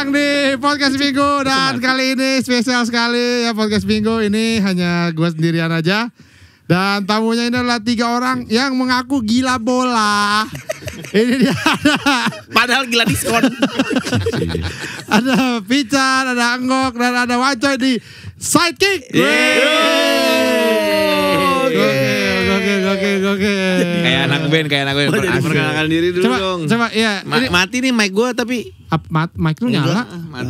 datang di podcast Minggu dan kali ini spesial sekali ya podcast Minggu ini hanya gue sendirian aja dan tamunya ini adalah 3 orang yang mengaku gila bola. Ini dia padahal gila diskon. Ada Pican, ada Anggok dan ada Wancoy di Sidekick. Oke. Kayak anak band. Perkenalkan diri dulu dong. Coba ya. Mati nih mic gue tapi Mic lu nyala?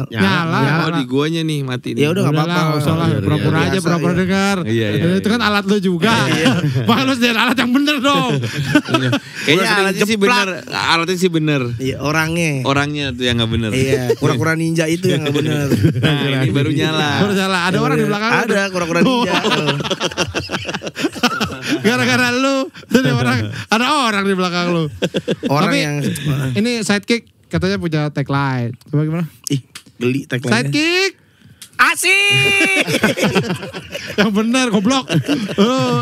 Nyala. Oh di guanya nih mati nih. Ya udah enggak apa-apa. Salah, pura-pura aja, pura-pura dengar. Iya. Itu kan alat lu juga. Makanya lu sediain alat yang bener dong. Kayaknya alatnya sih bener. Alatnya sih bener. Iya, orangnya tuh yang enggak bener. Iya, kura-kura ninja itu yang enggak bener. Nah, ini baru nyala. Ada orang di belakang. Ada kura-kura ninja. Gara-gara lu ada orang di belakang lu. Orang tapi yang ini Sidekick katanya punya tagline. Coba gimana? ih, geli tagline-nya. Sidekick Asik. yang benar goblok.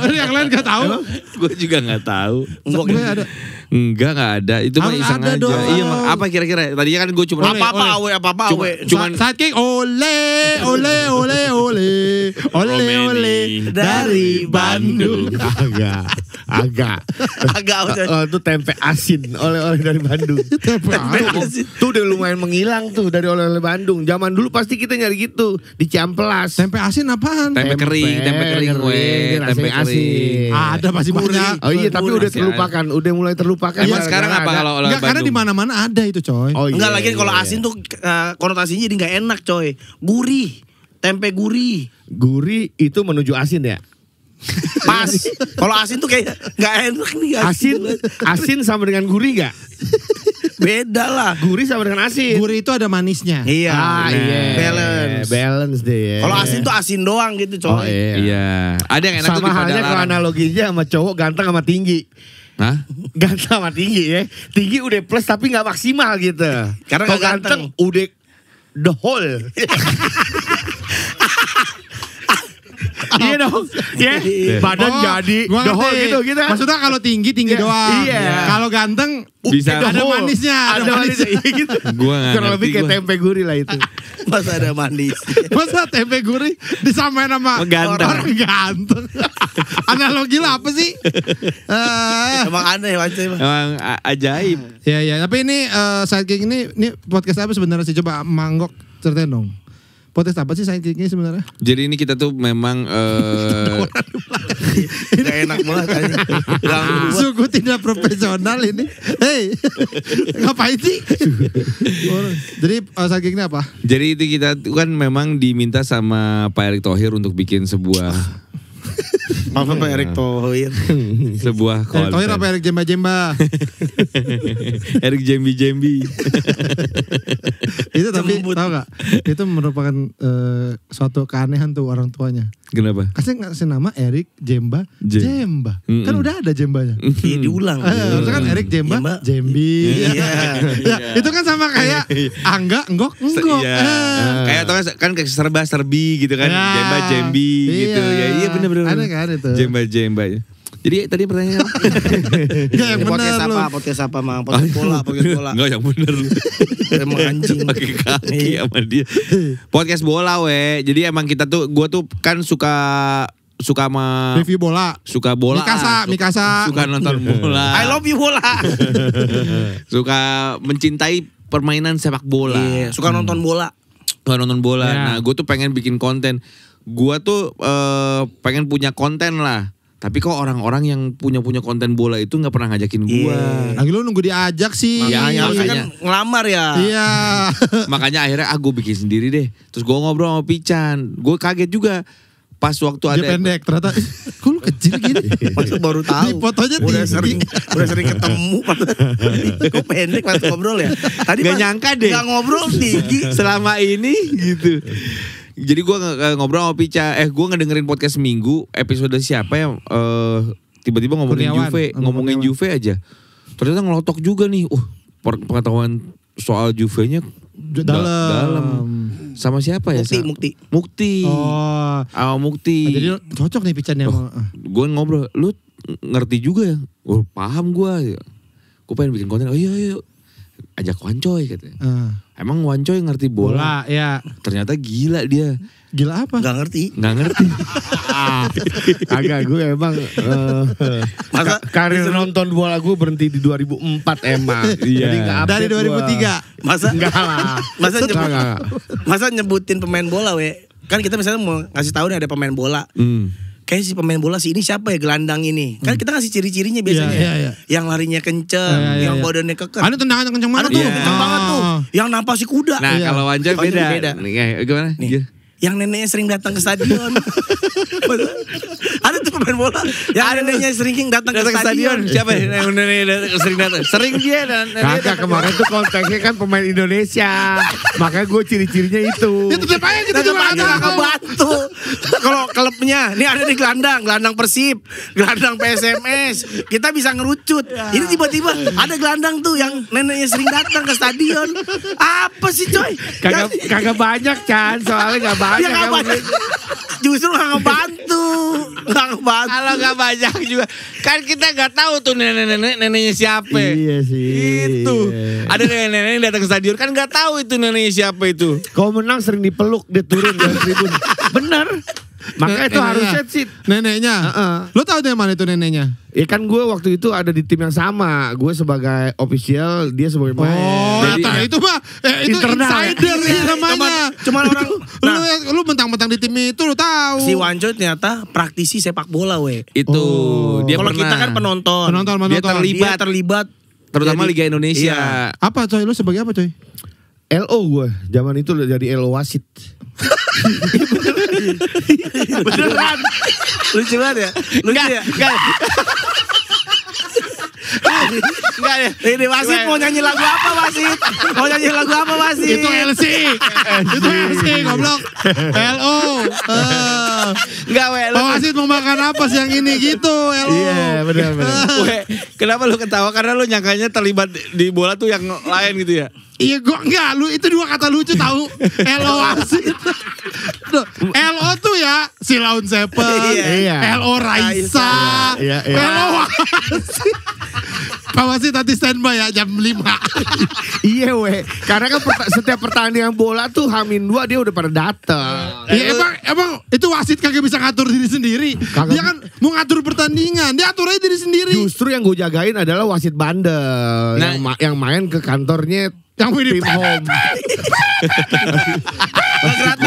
Ini yang lain gak tahu. Gue juga gak tahu. Gue ada. Enggak ada. Itu mah iseng ada aja. dong. Iya, apa kira-kira? Tadinya kan gue cuma Apa-apa Cuman Sidekick ole dari Bandung. Agak. Oh, itu tempe asin oleh-oleh dari Bandung. Tempe asin. Tuh udah lumayan menghilang tuh dari oleh-oleh Bandung. Zaman dulu pasti kita nyari gitu di Ciamplas. Tempe asin apaan? tempe kering gue. Tempe asin. Ada masih banyak. Oh iya, tapi udah terlupakan, udah mulai terlupakan. Emang sekarang apa kalau oleh Bandung? Karena di mana-mana ada itu, coy. Oh, enggak lagi kalau asin tuh konotasinya jadi enggak enak, coy. Gurih. Tempe gurih. Gurih itu menuju asin ya? Pas. Kalau asin tuh kayak enggak enak nih. Asin sama dengan gurih gak? Beda lah. Gurih sama dengan asin. Gurih itu ada manisnya. Iya. Balance deh. Kalau asin tuh asin doang gitu, coy. Oh, iya. Ada yang enak tuh sama halnya kalau analoginya sama cowok ganteng sama tinggi. Hah? Ganteng sama tinggi ya. Tinggi udah plus tapi gak maksimal gitu. Karena kalau ganteng udah the whole. Iya dong. Badan jadi the whole gitu. Maksudnya kalau tinggi doang. Iya. Kalau ganteng bisa ada manisnya. Ada manisnya gitu. Gua enggak kurang lebih kayak tempe gurih lah itu. Masa ada manis. Masa tempe gurih disamain sama orang ganteng. Analogi lah apa sih? Emang aneh macam. Emang ajaib. Ya, tapi ini Sidekick ini podcast apa sebenarnya sih? Coba Manggok ceritain dong. Podcast apa sih Sidekick ini sebenarnya? Jadi ini kita tuh memang Gak enak banget aja. Sungguh tidak profesional ini. Hei, ngapain sih? Jadi Sidekick ini apa? Jadi itu kita tuh kan memang diminta sama Pak Erick Thohir untuk bikin sebuah Apa Pak Erick Thohir? sebuah konten. Thohir apa Erick Jemba? Erick Jembi. Itu tapi tahu gak? Itu merupakan suatu keanehan tuh orang tuanya. Kenapa? Kasih nama Erick Jemba. Kan udah ada Jembanya. Iya diulang. Harusnya kan Erick Jemba, Jembi. Iya. Ya, itu kan sama kayak Angga, Enggok. Iya. Kayak tau kan kayak serba-serbi gitu kan. Jemba, Jembi gitu. Ya iya bener-bener. Ada kan itu. Jemba. Jadi tadi pertanyaan Enggak yang bener lu. Podcast apa Mang? Podcast bola. Enggak yang bener lu. Emang anjing. Pakai kaki sama dia. Podcast bola Jadi emang kita tuh, gue tuh kan suka sama review bola. Suka bola. Mikasa. Suka nonton bola. I love you bola. Suka mencintai permainan sepak bola. Iya, suka nonton bola. Yeah. Nah, gue tuh pengen bikin konten. Gue tuh pengen punya konten lah. Tapi kok orang-orang yang punya konten bola itu nggak pernah ngajakin gue. Lagi lu nunggu diajak sih. Makanya kan ngelamar ya. Iya. Makanya akhirnya gue bikin sendiri deh. Terus gue ngobrol sama Pican. Gue kaget juga. Pas waktu dia ada pendek ternyata. Kok lu kecil gini? Masa baru tahu. Di fotonya udah tinggi. sering ketemu. Kok pendek pas ngobrol ya? Tadi gak nyangka deh. Gak ngobrol tinggi selama ini gitu. Jadi gue ngobrol sama Pica. Gue ngedengerin podcast Minggu. Episode siapa yang tiba-tiba ngomongin Juve aja. Ternyata ngelotok juga nih. Pengetahuan soal Juve-nya dalam. Sama siapa ya? Mukti. Oh. Mukti. Jadi cocok nih Pican ya. Gue ngobrol. Lu ngerti juga ya? Paham gue. Gue pengen bikin konten. Oh iya. ajak Wancoy katanya. Emang Wancoy ngerti bola? ya. Ternyata gila dia. Gila apa? Gak ngerti. Nggak ngerti. Agak gue emang Masa karir nonton bola gue berhenti di 2004 emang. Iya. Jadi nggak Dari update 2003. Masa Enggak lah. masa nyebutin pemain bola kan kita misalnya mau ngasih tahu nih ada pemain bola. Kayak si pemain bola si ini siapa ya, gelandang ini. Kan kita ngasih ciri-cirinya biasanya. Iya. Yang larinya kenceng, yang badannya kekeh. Ada tendangan kenceng banget Ada tuh, tuh. kenceng banget tuh. Yang nampak si kuda. Nah kalau Wancoy Wancoy beda. beda. Nih, gimana? Nih. Yang neneknya sering datang ke stadion. Ada tuh pemain bola yang neneknya sering datang ke stadion. Siapa ya? Yang sering datang. Sering dia dan Kagak, kemarin tuh konteksnya kan pemain Indonesia. Makanya gue ciri-cirinya itu. Ya tetep aja kita Tetep juga aja ada. gak bantu. Kalau klubnya, nih ada di gelandang Persib, gelandang PSMS. Kita bisa ngerucut. Ini tiba-tiba ada gelandang tuh yang neneknya sering datang ke stadion. Apa sih coy? Kagak banyak kan, soalnya gak banyak. Ya gak banyak. Justru gak ngebantu. Gak ngebantu. kalau nggak banyak juga kan kita nggak tahu tuh neneknya siapa. Iya sih. Itu Iya. ada nenek yang datang ke stadion kan nggak tahu itu neneknya siapa itu. Kalau menang sering dipeluk, dia turun dari tribun. Bener. Makanya itu Neneknya. harusnya sih. Neneknya. Lo tahu dari mana itu neneknya? Ya kan gue waktu itu ada di tim yang sama. Gue sebagai official, dia sebagai pemain. Oh, Jadi- nah, itu mah itu Internal. insider ya namanya. Cuman orang Lu mentang-mentang di tim itu lu tahu. si Wancoy ternyata praktisi sepak bola Itu dia Kalau pernah. kita kan penonton. Penonton. Dia terlibat. Dia terlibat Terutama Jadi- Liga Indonesia. Iya. Apa coy? Lu sebagai apa coy? LO gue, zaman itu udah jadi LO wasit. Beneran. Lucu banget ya. Lucu ya. Enggak ya. Ini wasit mau nyanyi lagu apa wasit? Mau nyanyi lagu apa wasit? Itu LC. Itu LC goblok. LO. Enggak we. Pak wasit mau makan apa siang ini gitu LO. Iya, benar. We, kenapa lu ketawa? Karena lu nyangkanya terlibat di bola tuh yang lain gitu ya. Iya gua enggak, lu itu dua kata lucu tahu. LO wasit. Tuh, LO tuh ya si Laun Sepen, Iya. LO Raisa, Iya. LO wasit. Pak wasit nanti standby ya jam 5. Iya weh, karena kan setiap pertandingan bola tuh H-2 dia udah pada datang. Iya emang itu wasit kagak bisa ngatur diri sendiri. Kagak. Dia kan mau ngatur pertandingan, dia atur aja diri sendiri. Justru yang gue jagain adalah wasit bandel yang main ke kantornya Yang tim home. Gerak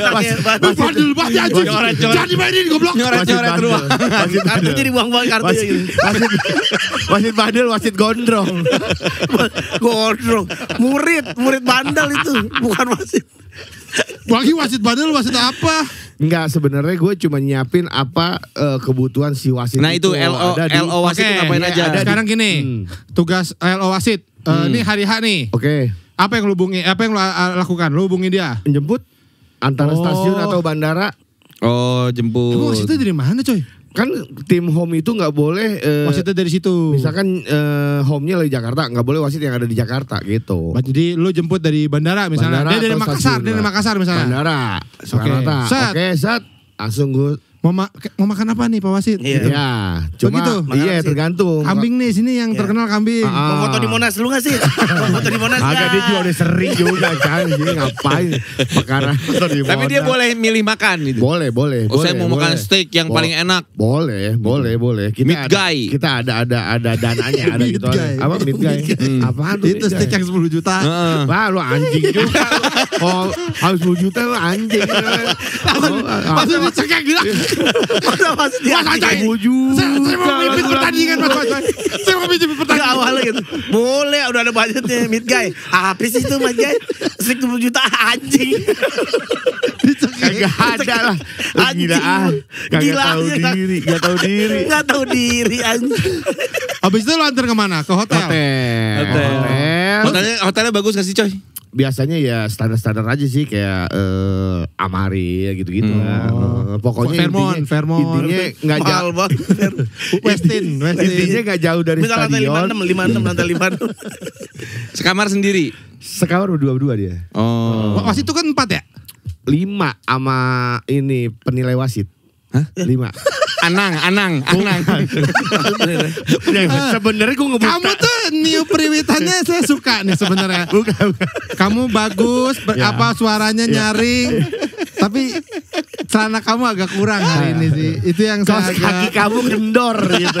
Wasit bandel. Lu bandel banget anjing. Nyoret-nyoret. Jangan dimainin goblok. Nyoret-nyoret ruang. Kartu jadi buang-buang kartunya gitu. Wasit bandel, wasit gondrong. Gondrong. Murid bandel itu, bukan wasit. Bagi wasit bandel wasit apa? Enggak, sebenarnya gue cuma nyiapin apa kebutuhan si wasit. Nah itu LO wasit Oke, itu ngapain iya, aja? ada sekarang gini, tugas LO wasit. Ini hari H nih. Oke, Apa yang lu hubungi? Apa yang lu lakukan? Lu hubungi dia. menjemput antara Oh. stasiun atau bandara. Oh Emang jemput. wasitnya dari mana coy? Kan tim home itu nggak boleh. Wasitnya dari situ. Misalkan home-nya lagi Jakarta, nggak boleh wasit yang ada di Jakarta gitu. Jadi lu jemput dari bandara misalnya. Bandara Dia dari atau Makassar, stasiun, dia dari Pak. Makassar misalnya. Bandara, Soekarno-Hatta. Set. Oke, set. Langsung gue. Mau makan apa nih Pak Wasit? Iya. Ya, cuma Begitu? iya tergantung. Kambing nih sini yang terkenal kambing. Mau foto di Monas lu gak sih? Mau foto di Monas Agak nggak? dia juga udah sering juga kan. Jadi ngapain perkara foto di Tapi dia Monas. boleh milih makan gitu. Boleh. Oh, saya mau makan steak yang paling enak. Boleh. Kita Meat ada, guy. Kita ada dananya, ada Meat gitu. guy. Apa meat guy? Apaan tuh? Itu meat steak guy? yang 10 juta. Heeh. Wah, lu anjing juga. Oh, harus 10 juta lu anjing. Maksudnya dicekek gitu. Masa wasit dia Mas Acai, 10 juta. saya mau memimpin pertandingan Mas Acai. Saya mau memimpin Gak pertandingan. awalnya gitu. Boleh, udah ada budgetnya mid guy. Apa sih itu mid guy? Strik 20 juta anjing. Kagak ada lah. Anjing. Gila ah. Kagak Gila, tahu gila. diri, gak tahu diri. Gak tahu diri anjing. Habis itu lu antar kemana? Ke hotel. Hotelnya bagus gak sih coy? Biasanya ya standar-standar aja sih kayak Amari ya gitu-gitu lah. Pokoknya Fairmont. intinya nggak Mahal jauh. banget. Westin. Intinya nggak jauh dari Misal lantai stadion. 56, lantai 56. Sekamar sendiri. Sekamar berdua dia. Oh. Wasit itu kan 4 ya? 5 sama ini penilai wasit. Hah? 5. Anang. Sebenarnya gue ngebuka. Kamu tuh new priwitannya saya suka nih sebenarnya. Kamu bagus, suaranya nyaring. Tapi celana kamu agak kurang hari ini sih. Itu yang saya agak... Kaki kamu kendor gitu.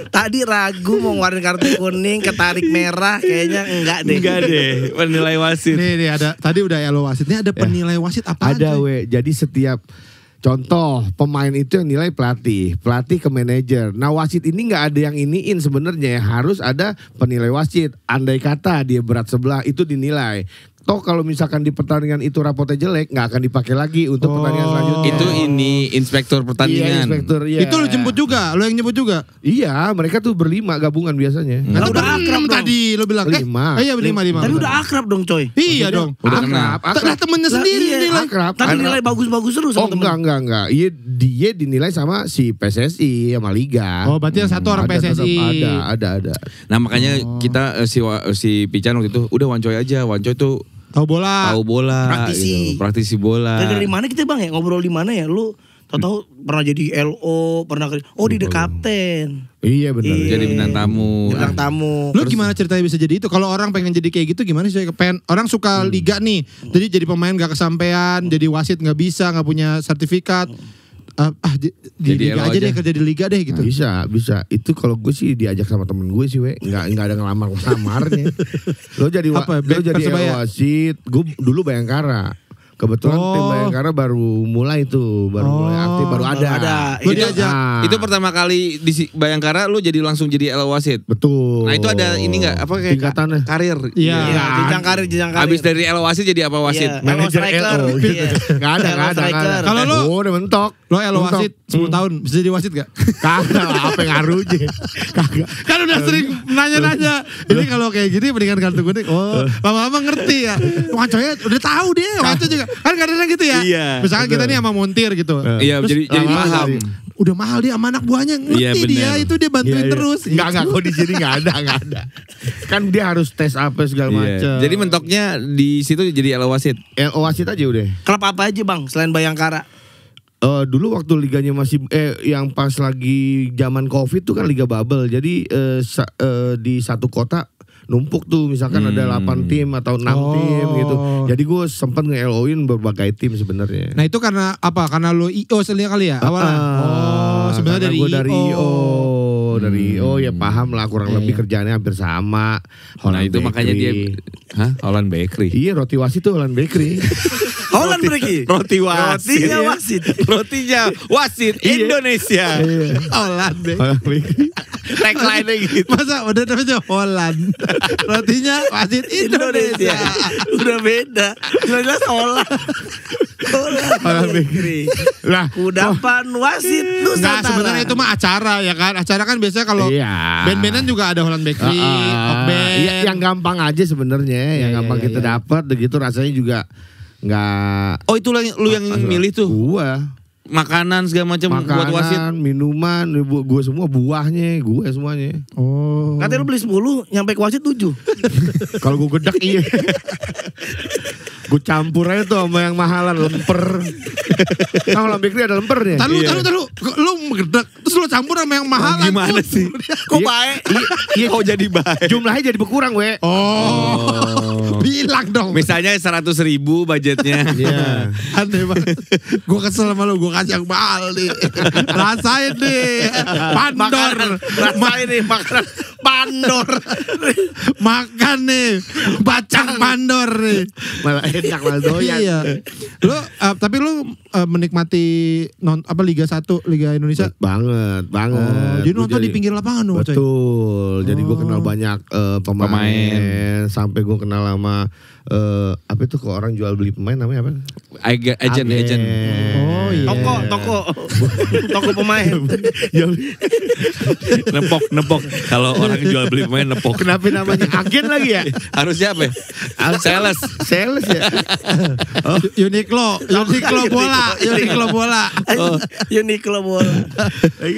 Tadi ragu mau ngeluarin kartu kuning, ketarik merah, kayaknya enggak deh. Penilai wasit. Nih ada tadi udah yellow wasit. Ini ada penilai wasit apa aja? Ada jadi setiap contoh pemain itu yang nilai pelatih ke manajer. Nah wasit ini nggak ada yang iniin sebenarnya, harus ada penilai wasit. Andai kata dia berat sebelah itu dinilai. Toh kalau misalkan di pertandingan itu rapotnya jelek, nggak akan dipakai lagi untuk pertandingan selanjutnya. Itu inspektur pertandingan. Iya, inspektur, iya. Itu lo jemput juga, lo yang jemput juga. Iya, mereka tuh berlima gabungan biasanya. Kan udah akrab dong. Tadi lo bilang. Lima. Iya lima. Tapi udah akrab dong coy. Iya dong. Udah kenal. Lah temennya sendiri iya, nilai. Akrab. Tapi nilai bagus-bagus terus Oh sama temen. enggak. Iya dia dinilai sama si PSSI sama Liga. Oh berarti yang satu orang Ada, PSSI. tetap ada. Nah makanya kita si Pican waktu itu udah Wancoy aja. Wancoy tuh Tahu bola. Praktisi. gitu. Praktisi bola. Dari mana kita bang ya ngobrol di mana ya? Lu tahu pernah jadi LO, pernah di The Captain. Iya benar. Jadi bintang tamu. Bintang tamu. Lu gimana ceritanya bisa jadi itu? Kalau orang pengen jadi kayak gitu gimana sih? Orang suka liga nih. Jadi pemain gak kesampean, jadi wasit gak bisa, gak punya sertifikat. Di liga aja deh, kerja di liga deh gitu. Bisa. Itu kalau gue sih diajak sama temen gue sih, nggak ada ngelamarnya. Lo jadi wasit. Gue dulu Bayangkara. Kebetulan tim Bayangkara baru mulai aktif, baru ada. Lu diajak. Itu pertama kali di Bayangkara lu jadi langsung jadi LO wasit. Betul. Nah itu ada ini nggak apa kayak tingkatannya karir. Iya. Jenjang karir. Abis dari LO wasit jadi apa wasit? Iya. Manajer striker. LO. Iya. Nggak ada. Kalau lo udah mentok. Lo LO wasit 10 tahun bisa jadi wasit gak? Kagak lah, apa ngaruhnya? Kagak. Kan udah sering nanya-nanya. Ini kalau kayak gini mendingan kartu kuning. Oh, lama-lama ngerti ya. Wancoy udah tahu dia. Wancoy juga. Kan kadang-kadang gitu ya. Iya. Misalkan kita nih sama montir gitu. Iya jadi paham. Udah mahal dia sama anak buahnya. Ngerti dia. Itu dia bantuin terus. Enggak, kok di sini enggak ada. Kan dia harus tes apa segala macam. Jadi mentoknya di situ jadi LO wasit. LO wasit aja udah. Klub apa aja bang selain Bayangkara? Dulu waktu liganya masih yang pas lagi zaman Covid tuh kan liga bubble. Jadi di satu kota numpuk tuh misalkan ada 8 tim atau 6 tim gitu. Jadi gue sempat nge-LO-in berbagai tim sebenarnya. Nah itu karena apa? Karena lo IO sebenarnya kali ya awalnya. Sebenarnya dari IO. Dari IO ya paham lah kurang lebih kerjaannya hampir sama. Nah itu makanya dia Holland Bakery. Iya roti wasit tuh Holland Bakery. Holland Bakery. Roti wasit. Rotinya wasit. Rotinya wasit Indonesia. Holland Holland Bakery. Tagline-nya gitu. Masa udah namanya Holland. Rotinya wasit Indonesia. Udah beda. Jelas Holland. Holland Bakery. Lah, kudapan wasit Nusantara. Enggak, sebenarnya itu mah acara ya kan. Acara kan biasanya kalau band-bandan juga ada Holland Bakery, Iya, yang gampang aja sebenarnya, yang gampang kita dapat begitu rasanya juga enggak. Oh itu lu yang milih tuh. Gua. Makanan segala macam buat wasit. Minuman, gue semua buahnya, gue semuanya. Oh. Katanya lu beli 10, nyampe ke wasit 7. Kalau gue gedak iya. Gue campur aja tuh sama yang mahalan, lemper. Nah Holland Bakery ada lempernya. Taruh. Lu menggedak terus lu campur sama yang mahalan. Gimana sih? Kok baik? Iya, Kok jadi baik? jumlahnya jadi berkurang, Oh. Bilang dong. Misalnya 100.000 budgetnya. Iya. Aneh banget. Gue kesel sama lu, gue kasih yang mahal nih. Rasain nih. Pandor. Rasain nih makanan pandor. Makan nih. Bacang pandor nih. Malah enak malah doyan. Iya. Lu tapi lu menikmati Liga 1, Liga Indonesia? Banget. Oh, jadi nonton di pinggir lapangan dong, coy. Betul. Jadi gue kenal banyak pemain. Sampai gue kenal sama apa itu kok orang jual beli pemain namanya apa? Agent. Oh iya. Toko pemain. Nepok. Kalau orang jual beli pemain nepok. Kenapa namanya agen lagi ya? Harusnya apa? Sales ya. Uniqlo bola. Uniqlo bola.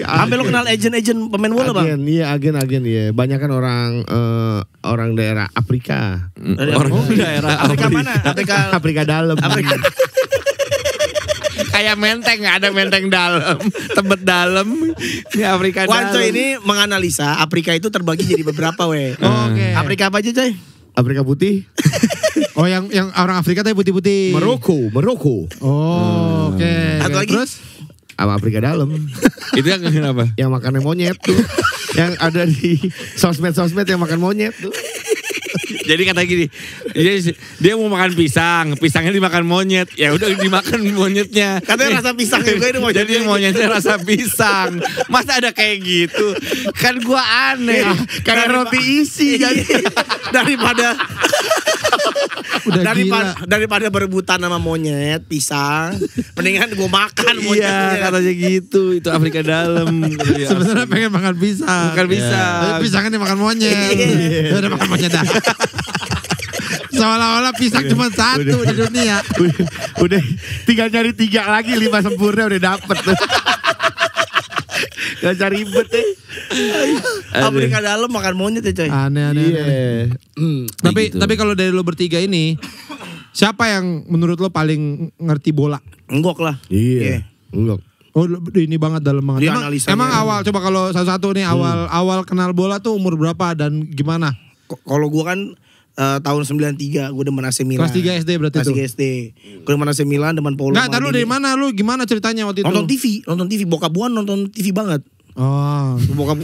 Sampai lo kenal agent pemain bola bang? Agen iya. Banyak kan orang daerah Afrika. Orang daerah Afrika mana? Afrika dalam. Kayak menteng, ada menteng dalam, tebet dalam. Ini Afrika Wan coy dalam. ini menganalisa Afrika itu terbagi jadi beberapa weh. Oke. Afrika apa aja coy? Afrika Putih, Oh yang orang Afrika tapi putih-putih. Maroko. Oh, oke. Satu lagi? Terus Sama Afrika Dalam. Itu yang kenapa? Yang makannya monyet tuh. Yang ada di sosmed yang makan monyet tuh. Jadi kata gini, dia mau makan pisang, pisangnya dimakan monyet. Ya udah dimakan monyetnya. Katanya rasa pisang juga ini mau Jadi monyetnya rasa pisang. Masa ada kayak gitu? Kan gua aneh. kayak roti isi jadi daripada udah gila. daripada berebutan sama monyet pisang, mendingan gue makan monyetnya. Iya katanya gitu. Itu Afrika Dalam. Sebenarnya pengen makan pisang. Makan pisang. Tapi pisangnya dimakan monyet. Ya udah makan monyet dah. Seolah-olah pisang cuma satu di dunia. Udah tinggal nyari 3 lagi, 5 sempurna udah dapet tuh. Gak cari ribet deh. Afrika Dalam makan monyet ya coy. Aneh. Tapi kalau dari lo bertiga ini, siapa yang menurut lo paling ngerti bola? Enggok lah. Iya. Enggak. Oh ini banget dalam banget. Dia Emang, analisanya. emang awal coba kalau satu-satu nih awal kenal bola tuh umur berapa dan gimana? Kalau gue kan tahun 93 gue demen AC Milan. Kelas 3 SD berarti Kelas tuh. 3 SD. Gue demen AC Milan, demen Paulo Enggak, tahu Maldini. dari mana lu? Gimana ceritanya waktu itu? Nonton TV. Bokap gue nonton TV banget. Oh. Bokap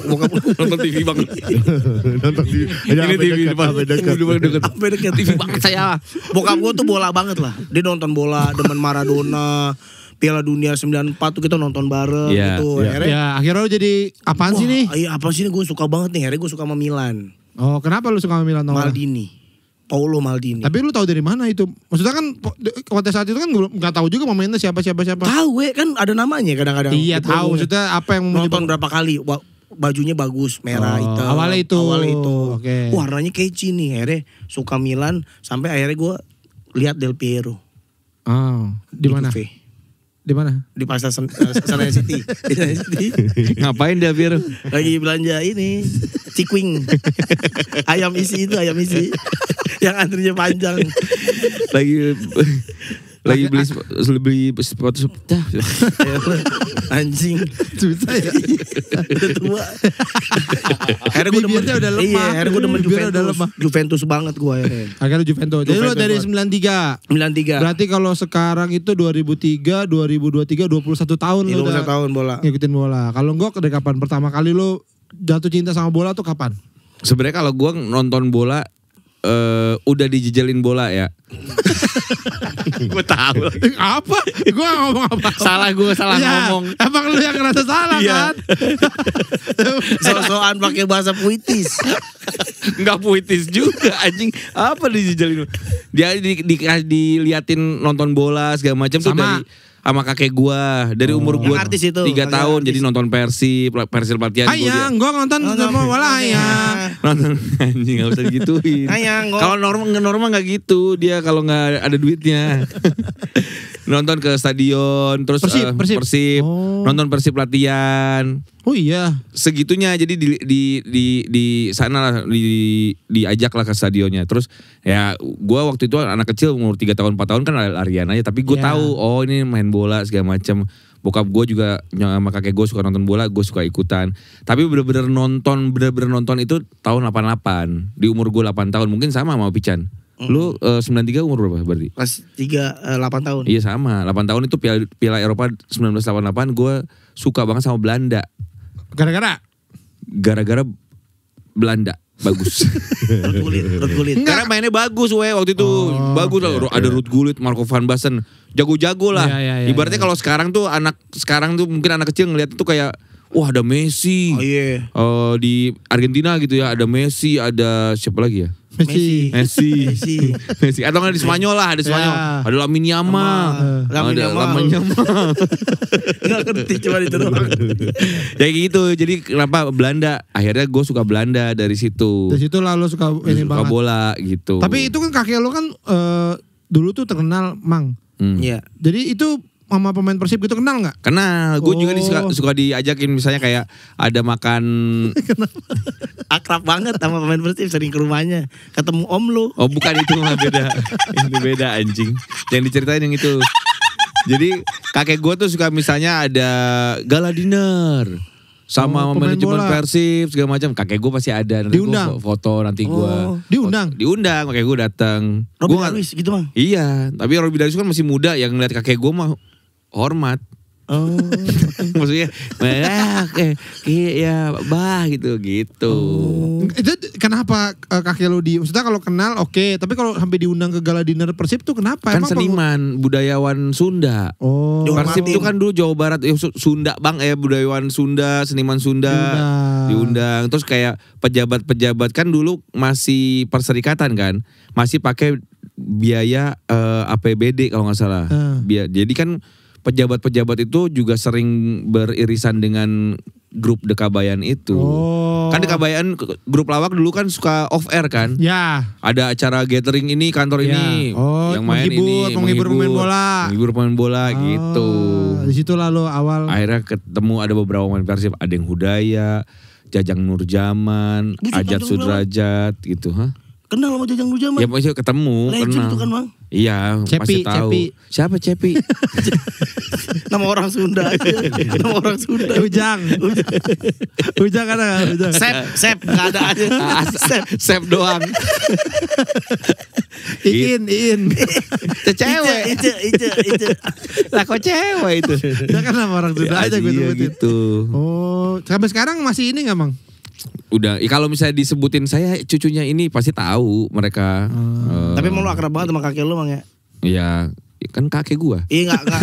Nonton TV banget. Nonton di Ini TV depan. Dekat. sampai deket. TV banget saya. Bokap gue tuh bola banget lah. Dia nonton bola, demen Maradona. Piala Dunia 94 tuh kita nonton bareng Iya, gitu. iya. Akhirnya, Ya, akhirnya lu jadi apaan sih nih? Iya, apa sih nih gue suka banget nih. Akhirnya gue suka sama Milan. Oh, kenapa lu suka sama Milan? Maldini. Paulo Maldini. Tapi lu tahu dari mana itu? Maksudnya kan pada saat itu kan belum nggak tahu juga pemainnya siapa. Tahu gue kan ada namanya kadang-kadang. Iya Gitu. tahu. Maksudnya apa yang Nonton berapa kali? Bajunya bagus, merah, Oh, hitam. awalnya itu. Oke. Warnanya catchy nih. Akhirnya suka Milan sampai akhirnya gue lihat Del Piero. Oh, di mana? Juve. Di mana? Di pasar Senayan City. Di Senayan City. Ngapain dia biar? Lagi belanja ini cikwing. Ayam isi. Yang antrinya panjang. Lagi beli sepatu. Anjing. Susah ya. Udah tua. Akhirnya gue demen. Bibirnya udah lemah. Iya, akhirnya gue demen Bibirnya udah Juventus. lemah. Juventus banget gue akhirnya. Akhirnya Juventus. Jadi lu dari 93. 93. Berarti kalau sekarang itu 2003, 2023, 21 tahun lu 21 udah tahun bola. ngikutin bola. Kalau enggak dari kapan pertama kali lu jatuh cinta sama bola tuh kapan? Sebenarnya kalau gua nonton bola udah dijejelin bola ya. Gue tahu. Apa? Gua ngomong apa? Salah Ya, ngomong. Emang lu yang ngerasa salah Iya. kan? So-soan pakai bahasa puitis. Enggak puitis juga anjing. Apa dijejelin? Dia diliatin nonton bola segala macam tuh Sama. sama kakek gua dari umur gua Yang artis itu, 3 kakek tahun artis. jadi nonton Persib pelatihan gua dia. Ayang, gua nonton sama bola ayang. Nonton anjing enggak usah digituin. Ayang, gua- Kalau normal nggak gitu dia kalau nggak ada duitnya. Nonton ke stadion terus Persib. Oh. nonton Persib latihan. Oh iya. Segitunya jadi di sana lah diajak lah ke stadionnya. Terus ya gua waktu itu anak kecil umur 3 tahun 4 tahun kan larian aja tapi gue Ya. tahu oh ini main bola segala macam. Bokap gue juga sama kakek gue suka nonton bola, gue suka ikutan. Tapi bener-bener nonton itu tahun 88. Di umur gue 8 tahun mungkin sama sama Pican. Lu 93 umur berapa berarti? Kelas 3 8 tahun. Iya sama, 8 tahun itu Piala Eropa 1988 gue suka banget sama Belanda. Gara-gara Belanda bagus. Ruud Gullit. Karena mainnya bagus waktu itu. Bagus lah. Ada Ruud Gullit, Marco van Basten. Jago-jago lah. Iya, Ibaratnya kalau sekarang tuh mungkin anak kecil ngeliat itu kayak wah ada Messi. Oh iya. Di Argentina gitu ya ada Messi, ada siapa lagi ya? Messi. Messi. Atau nggak di Spanyol lah, ada Spanyol. Ya. Ada Lamine Yamal. Lamine Ada Yamal. Lamine Yamal. Enggak ngerti cuma itu doang. Ya gitu. Jadi kenapa Belanda? Akhirnya gue suka Belanda dari situ. Dari situ lalu suka ini Suka banget. bola gitu. Tapi itu kan kakek lo kan dulu tuh terkenal Mang. Iya. Jadi itu sama pemain Persib gitu kenal nggak? Kenal, gue juga Oh. suka diajakin misalnya kayak ada makan. Akrab banget sama pemain Persib, sering ke rumahnya. Ketemu om lu. Oh bukan itu mah beda. Itu beda anjing. Yang diceritain yang itu. Jadi kakek gue tuh suka misalnya ada gala dinner sama pemain manajemen bola. Persib segala macam. Kakek gue pasti ada. Nanti Diundang? gua foto nanti gue. Diundang? Diundang, kakek gue datang. Robby Gua nggak- Darwis gitu bang. Iya, tapi Robby Darwis kan masih muda. Yang ngeliat kakek gue mah hormat. Oh. Maksudnya, ya bah gitu. Itu kenapa kakek lu maksudnya kalau kenal oke, tapi kalau sampai diundang ke gala dinner Persib tuh kenapa? Kan Emang seniman, budayawan Sunda. Oh. Persib itu kan dulu Jawa Barat, Sunda bang, budayawan Sunda, seniman Sunda diundang. Terus kayak pejabat-pejabat kan dulu masih perserikatan kan, masih pakai biaya APBD kalau nggak salah. Jadi kan pejabat-pejabat itu juga sering beririsan dengan grup Dekabayan itu. Oh. Kan Dekabayan grup lawak dulu kan suka off air kan. Ya. Ada acara gathering ini kantor Ya. ini, Oh, yang main menghibur pemain bola. menghibur pemain bola gitu. Di situ lalu awal. Akhirnya ketemu ada beberapa pemain Persib, ada yang Hudaya, Jajang Nurjaman, Buset, Ajat Jajang Sudrajat gitu, Kenal sama Jajang Nurjaman. Ya maksudnya ketemu, Legend kenal. itu kan bang. Iya, Cepi, pasti tahu. Cepi. Siapa Cepi? Nama orang Sunda aja. Nama orang Sunda. Ujang. Ujang ada nggak? Ujang. Sep nggak ada aja. Sep doang. Iin. Itu cewek. Itu. Lah kok cewek itu? Dia kan nama orang Sunda aja gue Iya sebutin. gitu. Oh, sampai sekarang masih ini nggak bang? Udah, kalau misalnya disebutin saya cucunya ini pasti tahu mereka. Tapi emang lu akrab banget sama kakek lu bang ya? Iya, kan kakek gua. Iya nggak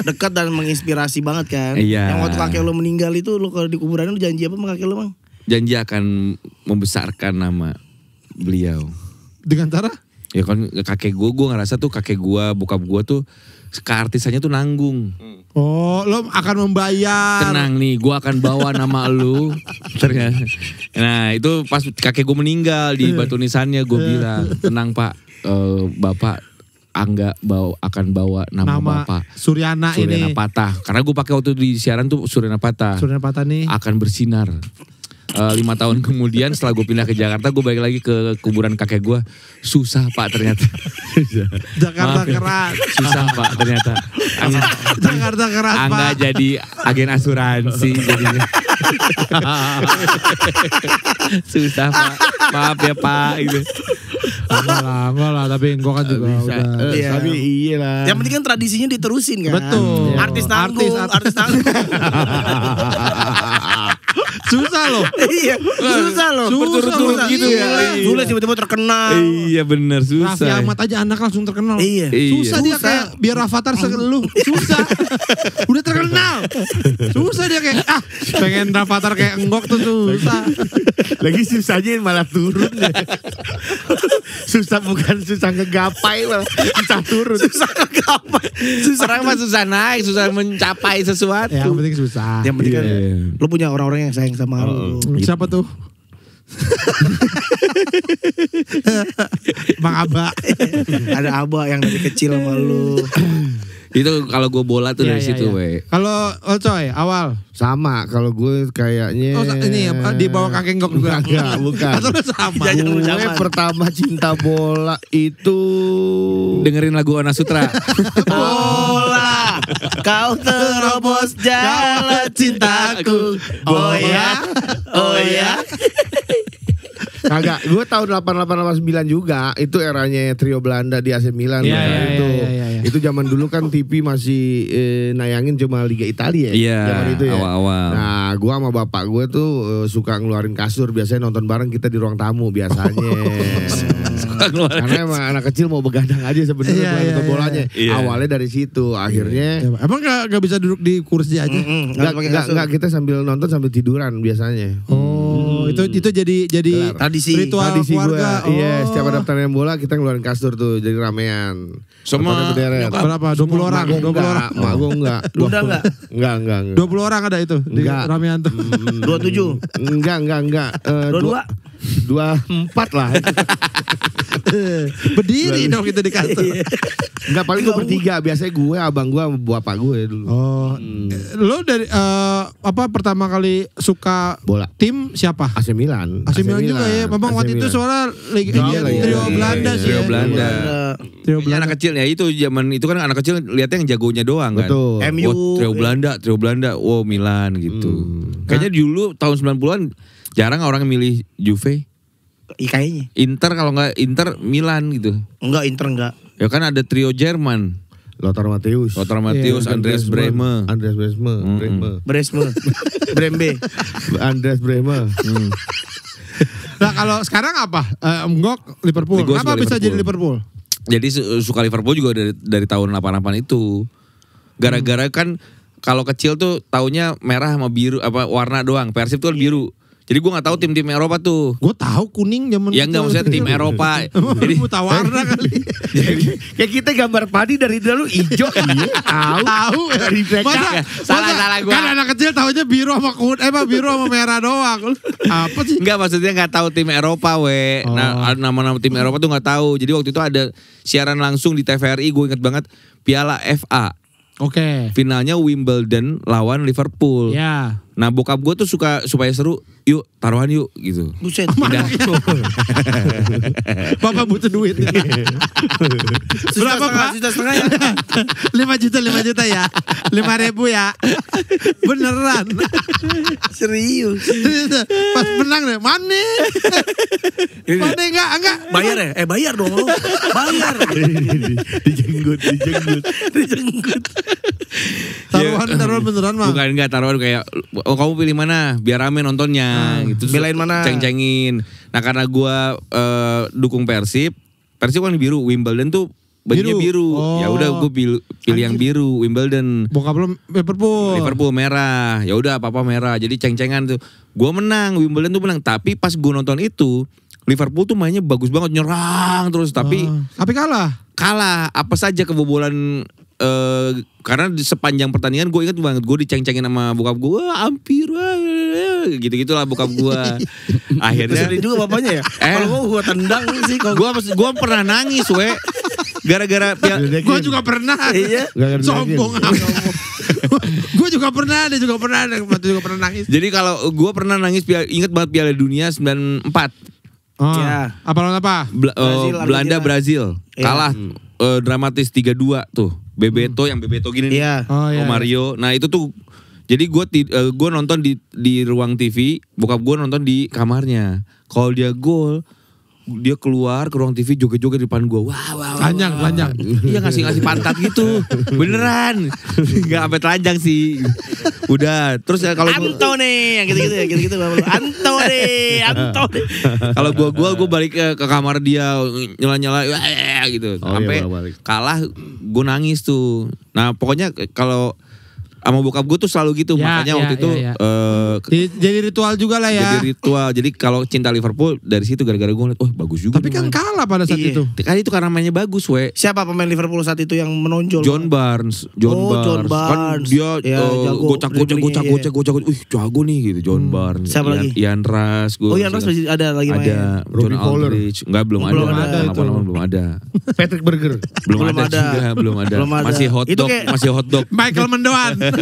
dekat dan menginspirasi banget kan. Iya. Yang waktu kakek lu meninggal itu lu kalau di kuburan lu janji apa sama kakek lu bang? Janji akan membesarkan nama beliau. Dengan cara? Ya kan kakek gua ngerasa tuh kakek gua, bokap gua tuh keartisannya tuh nanggung. Oh, lo akan membayar. Tenang nih, gua akan bawa nama lu. Ternyata. Nah, itu pas kakek gua meninggal di batu nisannya gua bilang, "Tenang, Pak. Bapak akan bawa nama Bapak. Suryana ini. Patah. Karena gue pakai waktu di siaran tuh Suryana Patah. Suryana Patah nih. Akan bersinar. 5 tahun kemudian setelah gue pindah ke Jakarta, gue balik lagi ke kuburan kakek gue. Susah Pak ternyata. Jakarta Maaf ya. keras. Susah Pak ternyata. Jakarta keras Pak. Angga jadi agen asuransi jadinya. Susah Pak. Maaf ya Pak gitu. Enggak lah, tapi gue kan juga Bisa. udah. Iya. Tapi iya lah. Yang penting kan tradisinya diterusin kan. Betul. Artis nanggung, artis nanggung. Susah loh. Iya, susah loh. Berturut-turut Susah. gitu ya. Iya. Sulit tiba-tiba terkenal. Iya bener Raffi susah. Ahmad aja anak langsung terkenal. Iya. Susah dia Susah. kayak biar Avatar lu. Susah. Udah terkenal. Susah dia kayak pengen Avatar kayak enggok tuh susah. Lagi susahnya malah turun ya. Susah bukan susah ngegapai malah susah turun. Susah gampang. Orang mah susah naik, susah mencapai sesuatu. Yang penting susah. Yang penting kan Iya. lu punya orang-orang yang sayang sama lu. Siapa tuh? Bang Aba. Ada abah yang dari kecil sama lu. Itu kalau gue bola tuh dari situ, we. Kalau Coy awal. Sama kalau gue kayaknya. Oh ini di bawah kakek enggok juga. Enggak, bukan. Atau lu sama. Jajang Gue Nurjaman. pertama cinta bola itu Dengerin lagu Ona Sutra. Bola, kau terobos jalan cintaku. Oh ya, oh ya. kagak. Gue tahun 88-89 juga. Itu eranya trio Belanda di AC Milan. Iya, Nah, iya, itu. iya. Itu zaman dulu kan TV masih nayangin cuma Liga Italia ya. Iya, Zaman itu ya. awal-awal. Nah, gue sama bapak gue tuh suka ngeluarin kasur. Biasanya nonton bareng kita di ruang tamu biasanya. Karena emang anak kecil mau begadang aja sebenarnya Iya, bukan iya, nonton iya. bolanya. Iya. Awalnya dari situ, akhirnya Emang gak bisa duduk di kursi aja? enggak kita sambil nonton sambil tiduran biasanya. Oh, itu jadi Tradisi. ritual Tradisi keluarga. gue, iya, Oh. setiap ada pertandingan bola kita ngeluarin kasur tuh jadi ramean. Sama Nontonnya berderet. Berapa? 20 orang, 20 orang. Mak gue enggak. Lu udah enggak? Enggak. 20 orang ada itu di Enggak. ramean tuh. 27. Enggak. 22. 24 lah. Berdiri dong kita di kantor. Enggak, paling gue bertiga. Biasanya gue, abang gue, bapak gue dulu. Oh, lo dari pertama kali suka Bola. tim siapa? AC Milan. AC Milan juga ya. Memang waktu itu soalnya trio Belanda sih. Trio ya. Belanda. Trio Ini Belanda. anak kecil ya, itu zaman itu kan anak kecil lihatnya yang jagonya doang kan. Betul. MU. Oh, Trio Belanda, wow Milan gitu. Kayaknya dulu tahun 90-an jarang orang yang milih Juve. Kayaknya. Inter kalau nggak Inter Milan gitu. Enggak, Inter enggak. Ya kan ada trio Jerman. Lothar Matthäus. Andreas Brehme. Andreas Brehme. Bresme. Brembe. Andreas Brehme. Nah kalau sekarang apa? Enggok Liverpool. Gua Kenapa suka bisa Liverpool. jadi Liverpool? Jadi suka Liverpool juga dari tahun 88 itu. Gara-gara kan kalau kecil tuh taunya merah sama biru warna doang. Persib tuh kan biru. Jadi gue nggak tahu tim-tim Eropa tuh. Gue tahu kuning zaman Ya enggak, maksudnya tim Eropa. Jadi buta warna kali. Kayak kita gambar padi dari dulu hijau. Tahu ya. Dari mereka. Salah gua. Kan anak kecil taunya biru sama biru sama merah doang. Apa sih? Enggak, maksudnya nggak tahu tim Eropa we. Oh. Nah nama-nama tim Eropa tuh nggak tahu. Jadi waktu itu ada siaran langsung di TVRI, gue inget banget, Piala FA. Oke. Finalnya Wimbledon lawan Liverpool. Ya. Nah bokap gue tuh suka supaya seru, yuk taruhan yuk gitu. Buset. Pindah. Bapak butuh duit. Berapa Pak? Setengah ya. 5 juta ya. 5.000 ya. Beneran. Serius. Pas menang deh. Mana enggak. Bayar ya? Bayar dong lo. Bayar. Dijenggut. Taruhan beneran mah. Bukan enggak taruhan kayak, oh kamu pilih mana biar rame nontonnya gitu. Belain mana? Ceng-cengin. Nah karena gue dukung Persib kan biru, Wimbledon tuh bajunya biru. Oh. Ya udah gue pilih yang biru, Wimbledon. Bokap lo Liverpool merah. Ya udah apa merah. Jadi ceng-cengan tuh. Gue menang, Wimbledon tuh menang. Tapi pas gue nonton itu, Liverpool tuh mainnya bagus banget, nyerang terus. Tapi kalah. Apa saja kebobolan. Karena di sepanjang pertandingan gue ingat banget, gue diceng-cengin sama bokap gue, hampir gitu-gitu lah bokap gue. Akhirnya Sedih juga bapaknya ya. Kalau gue tendang sih. gue pernah nangis gara-gara gue juga pernah. Iya. Sombong. Gue juga pernah, dia juga pernah nangis. Jadi kalau gue pernah nangis, ingat banget Piala Dunia 94. Oh. Ya. Apa lawan apa? Belanda Brazil kalah dramatis 3-2 tuh. Bebeto yang Bebeto gini nih. Iya. Mario. Nah itu tuh jadi gue nonton di ruang TV, bokap gue nonton di kamarnya. Kalau dia gol, dia keluar ke ruang TV joget-joget di depan gue. Wah. Telanjang. Iya ngasih pantat gitu. Beneran. Enggak sampai telanjang sih. Udah, terus ya kalau Antone yang gitu-gitu Antone. kalau gue balik ke kamar dia nyala-nyala gitu. Sampai kalah gue nangis tuh. Nah, pokoknya kalau sama bokap gue tuh selalu gitu, makanya waktu itu jadi ritual juga lah ya. Jadi ritual. Jadi kalau cinta Liverpool dari situ gara-gara gue ngeliat, bagus juga. Tapi kan kalah pada saat itu. Kali itu karena mainnya bagus, Siapa pemain Liverpool saat itu yang menonjol? John Barnes. John Kan Barnes. dia jago. gocak. Jago nih gitu John Barnes. Siapa lagi? Ian Rush. Ian Rush ada lagi main. Ada John Aldridge. Enggak, belum ada. Patrick Berger. Belum ada. Masih hot dog. Michael Mendoan.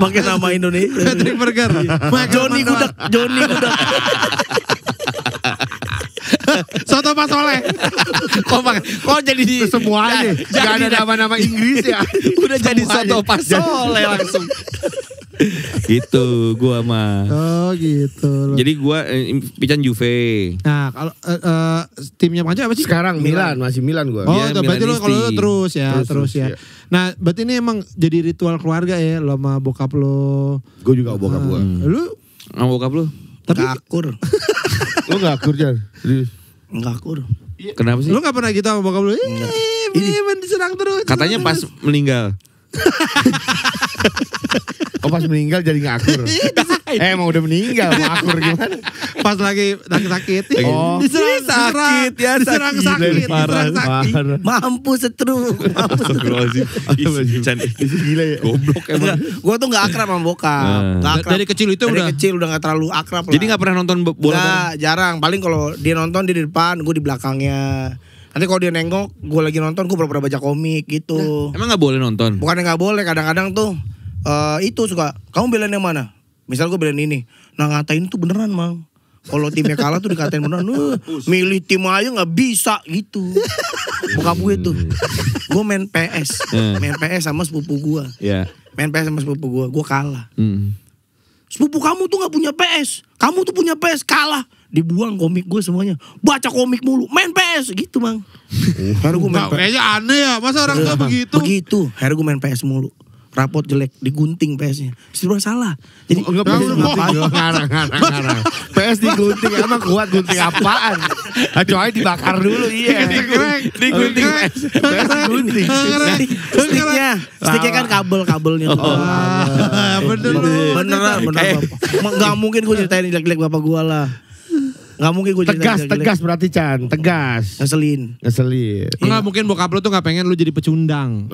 Pakai nama Indonesia. Patrick Berger. Johnny Gudak. Soto Pak Soleh. Kok jadi Semuanya. Gak ada nama-nama Inggris ya. Udah jadi soto Pak Soleh langsung. Gitu gua mah. Oh gitu. Jadi gua pican Juve. Nah kalau timnya Panca apa sih? Sekarang masih Milan gue. Oh, Dia berarti lo kalau lo terus ya. Ya. Nah, berarti ini emang jadi ritual keluarga ya, lo sama bokap lo. Gue juga bokap gue. Lu Sama bokap lu? tapi Akur. Lo gak akur Jan? Enggak akur. Kenapa sih? lu gak pernah gitu sama bokap lu? Ini diserang terus. Katanya pas meninggal. Oh pas meninggal jadi gak akur. Emang udah meninggal mau akur gimana? Pas lagi sakit. Oh. Sakit ya, diserang sakit. sakit. Parah. Diserang sakit. Mampu setruk. Astagfirullahaladzim. Gila ya. Goblok emang. Gue tuh gak akrab sama bokap. Gak akrab. Dari kecil itu Dari udah. kecil udah gak terlalu akrab lah. Jadi gak pernah nonton bola? Nggak, jarang. Paling kalau dia nonton dia di depan, gue di belakangnya. Nanti kalau dia nengok, gue lagi nonton, gue pura-pura baca komik gitu. Emang gak boleh nonton? Bukannya nggak boleh, kadang-kadang tuh itu suka. Kamu belain yang mana? Misal gue belain ini. Nah ngatain tuh beneran mang. Kalau timnya kalah tuh dikatain beneran. Milih tim aja nggak bisa gitu. Bokap gue tuh. Gue main PS, main PS sama sepupu gue. Ya. Main PS sama sepupu gue kalah. Sepupu kamu tuh nggak punya PS, kamu tuh punya PS, kalah. Dibuang komik gue semuanya. Baca komik mulu, main PS gitu bang. Akhirnya gue main PS. Kayaknya aneh ya, masa orang tua begitu? Begitu, akhirnya gue main PS mulu. Rapot jelek, digunting PS-nya. Serba salah. Jadi Enggak PS ngarang. PS digunting emang kuat gunting apaan? Kecuali dibakar dulu iya. Digunting PS digunting. Sticknya kan kabelnya. Beneran. Gak mungkin gue ceritain jelek-jelek bapak gue lah. Gak mungkin gue ceritain Tegas berarti Chan, tegas. Ngeselin. Enggak mungkin bokap lu tuh gak pengen lu jadi pecundang.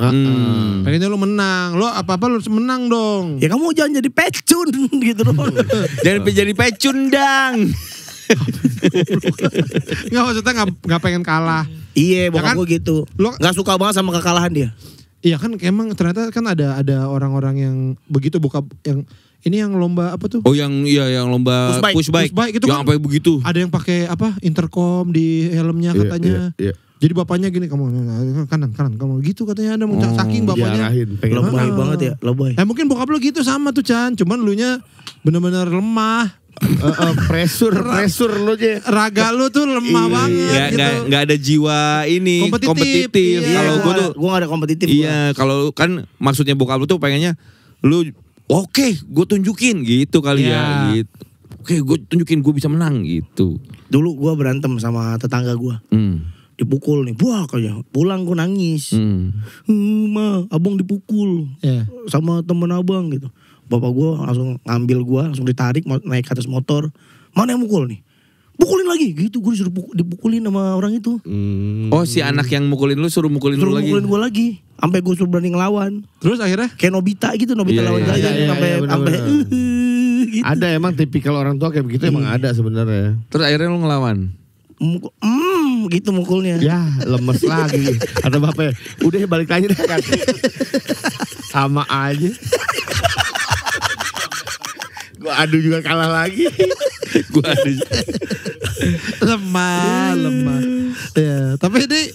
Pengennya lu menang. Lu apa-apa lu harus menang dong. Ya kamu jangan jadi pecun gitu dong. Jangan jadi pecundang. Enggak maksudnya gak pengen kalah. Iya, bokap kan? gue gitu. Gak suka banget sama kekalahan dia. Iya kan emang ternyata kan ada orang-orang yang begitu bokap yang ini yang lomba apa tuh? Oh yang lomba push bike gitu yang kan. sampai begitu. Ada yang pakai apa? Intercom di helmnya katanya. Iya. Jadi bapaknya gini, kamu kanan kamu gitu katanya ada saking bapaknya. Lebay banget ya, lebay. Mungkin bokap lu gitu sama tuh Chan, cuman lu nya bener-bener lemah. Pressure lu aja. Raga lu tuh lemah banget gitu. Nggak ada jiwa ini kompetitif. Iya. Kalau gue tuh gue gak ada kompetitif. iya, kalau kan maksudnya bokap lu tuh pengennya lu oke, gue tunjukin gitu kali ya gitu. Oke, gue tunjukin gue bisa menang gitu. Dulu gue berantem sama tetangga gue. Dipukul nih, buah aja. Pulang gue nangis. Ma, abang dipukul sama temen abang gitu. Bapak gue langsung ngambil gue, langsung ditarik naik ke atas motor. Mana yang mukul nih? Pukulin lagi gitu, gue disuruh dipukulin sama orang itu. Oh si anak yang mukulin lu suruh mukulin lu lagi? Mukulin gue lagi, sampai gue suruh berani ngelawan. Terus akhirnya kayak Nobita gitu, Nobita lawan Jaya sampai gitu. Ada emang tipikal orang tua kayak begitu emang ada sebenarnya. Terus akhirnya lu ngelawan? Gitu mukulnya. Ya lemes lagi. Ada bapaknya, udah balik lagi deh kan. Sama aja. Gue adu juga kalah lagi. Gue adu. lemah. Ya, tapi ini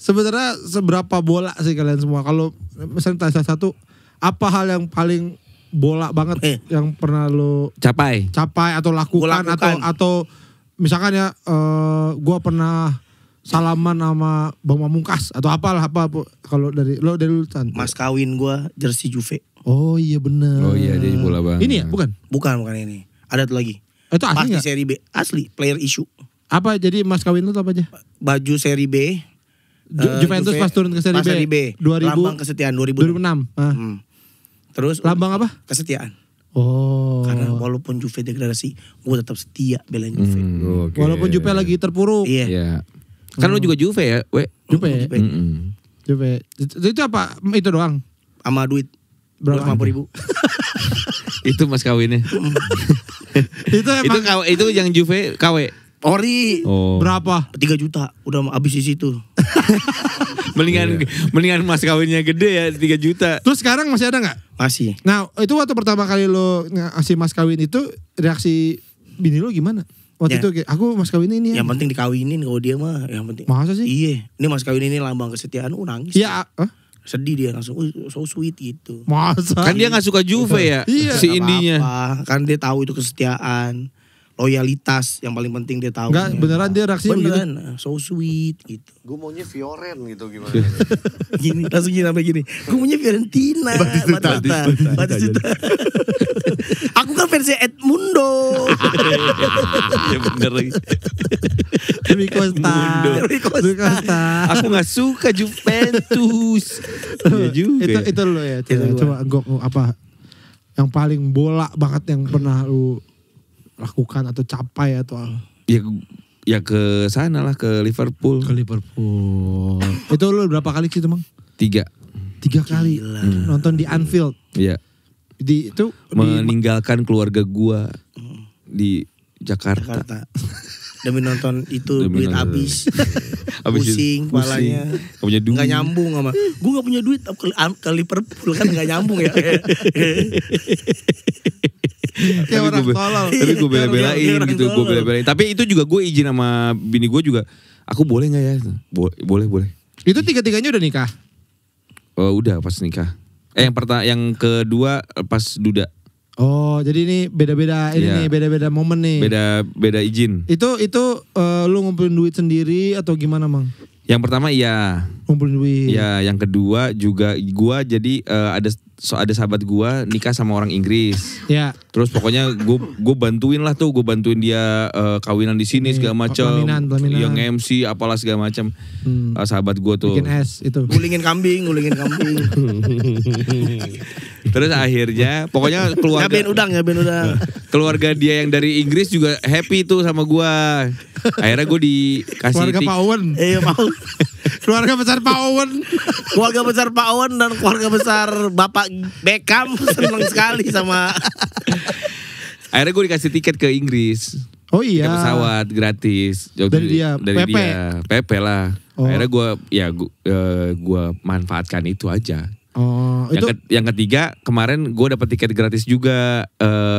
sebenarnya seberapa bola sih kalian semua? Kalau misalnya tanya satu, apa hal yang paling bola banget yang pernah lo capai atau lakukan. atau misalkan ya gue pernah salaman sama Bang Pamungkas atau apa kalau dari lu Tan. Mas kawin gue jersey Juve. Oh iya bener. Oh iya dia bola banget. Ini ya bukan ini. Ada tuh lagi. Itu asli pasti gak? seri B, asli player issue. Apa jadi mas kawin lu apa aja? Baju seri B. Juventus pas turun ke seri B. 2000. Lambang kesetiaan 2006. Terus lambang apa? Kesetiaan. Oh. Karena walaupun Juve degradasi, gue tetap setia belain Juve. Okay. Walaupun Juve lagi terpuruk. Iya. Kan lu juga Juve ya, Juve. Itu apa? Itu doang. Sama duit. Berapa? 50.000. Itu mas kawinnya. Itu emang itu yang Juve KW. Ori. Oh. Berapa? 3 juta. Udah habis di situ. mendingan mas kawinnya gede ya 3 juta. Terus sekarang masih ada nggak? Masih. Nah itu waktu pertama kali lo ngasih mas kawin itu reaksi bini lo gimana? Waktu itu aku mas kawin ini ya. Yang penting dikawinin kalau dia mah. Yang penting. Masa sih? Iya. Ini mas kawin ini lambang kesetiaan. Nangis. Iya. Sedih dia langsung. So sweet gitu. Masa? Kan dia gak suka Juve ya. Iya. Si indinya. Kan dia tahu itu kesetiaan. Loyalitas yang paling penting dia tahu. Enggak, beneran dia reaksinya beneran, begitu. So sweet gitu. Gue maunya Fioren gitu gimana? Gini, langsung gini sampai gini. Gue maunya Fiorentina. Batistuta. Aku kan fansnya Edmundo. Ya bener lagi. Rui Costa. Aku gak suka Juventus. Iya juga. Itu lo ya. Coba gue apa? Yang paling bola banget yang pernah lu lakukan atau capai atau Ya ke sana lah, ke Liverpool. ke Liverpool. Itu lu berapa kali sih itu, Mang? 3. 3 kali nonton di Anfield. Iya. Itu Meninggalkan keluarga gua di Jakarta. Demi nonton itu Demi duit nonton. habis. Habis Pusing itu, kepalanya. Gak punya duit. Nggak nyambung sama. Gue nggak punya duit ke Liverpool kan nggak nyambung ya. kayak orang tolol. Tapi gue bela-belain Kayak orang gitu, gue tolol. bela-belain. Tapi itu juga gue izin sama bini gue juga. Aku boleh nggak ya? Boleh. Itu 3-3-nya udah nikah. Udah pas nikah. Yang kedua pas duda. Oh, jadi ini beda-beda Iya. beda-beda momen nih. Beda izin. Itu lu ngumpulin duit sendiri atau gimana, Mang? Yang pertama iya. Ngumpulin duit. Ya, yang kedua juga gua jadi ada sahabat gua nikah sama orang Inggris. Ya. Terus pokoknya gue bantuin lah tuh, gue bantuin dia kawinan di sini segala macam. pelaminan. Yang MC apalah segala macam. Sahabat gua tuh. Bikin es itu. Gulingin kambing. Terus akhirnya pokoknya Nyabain udang. keluarga dia yang dari Inggris juga happy tuh sama gua. Akhirnya gue dikasih Keluarga Pak Owen. Mau. Keluarga besar Pak Owen. Keluarga besar Pak Owen dan keluarga besar Bapak Beckham senang sekali sama. Akhirnya gue dikasih tiket ke Inggris. Oh iya. Tiket pesawat gratis. Dari dia, Dari PP? dia. PP lah. Oh. Akhirnya gue manfaatkan itu aja. Oh, itu Yang ketiga kemarin gue dapet tiket gratis juga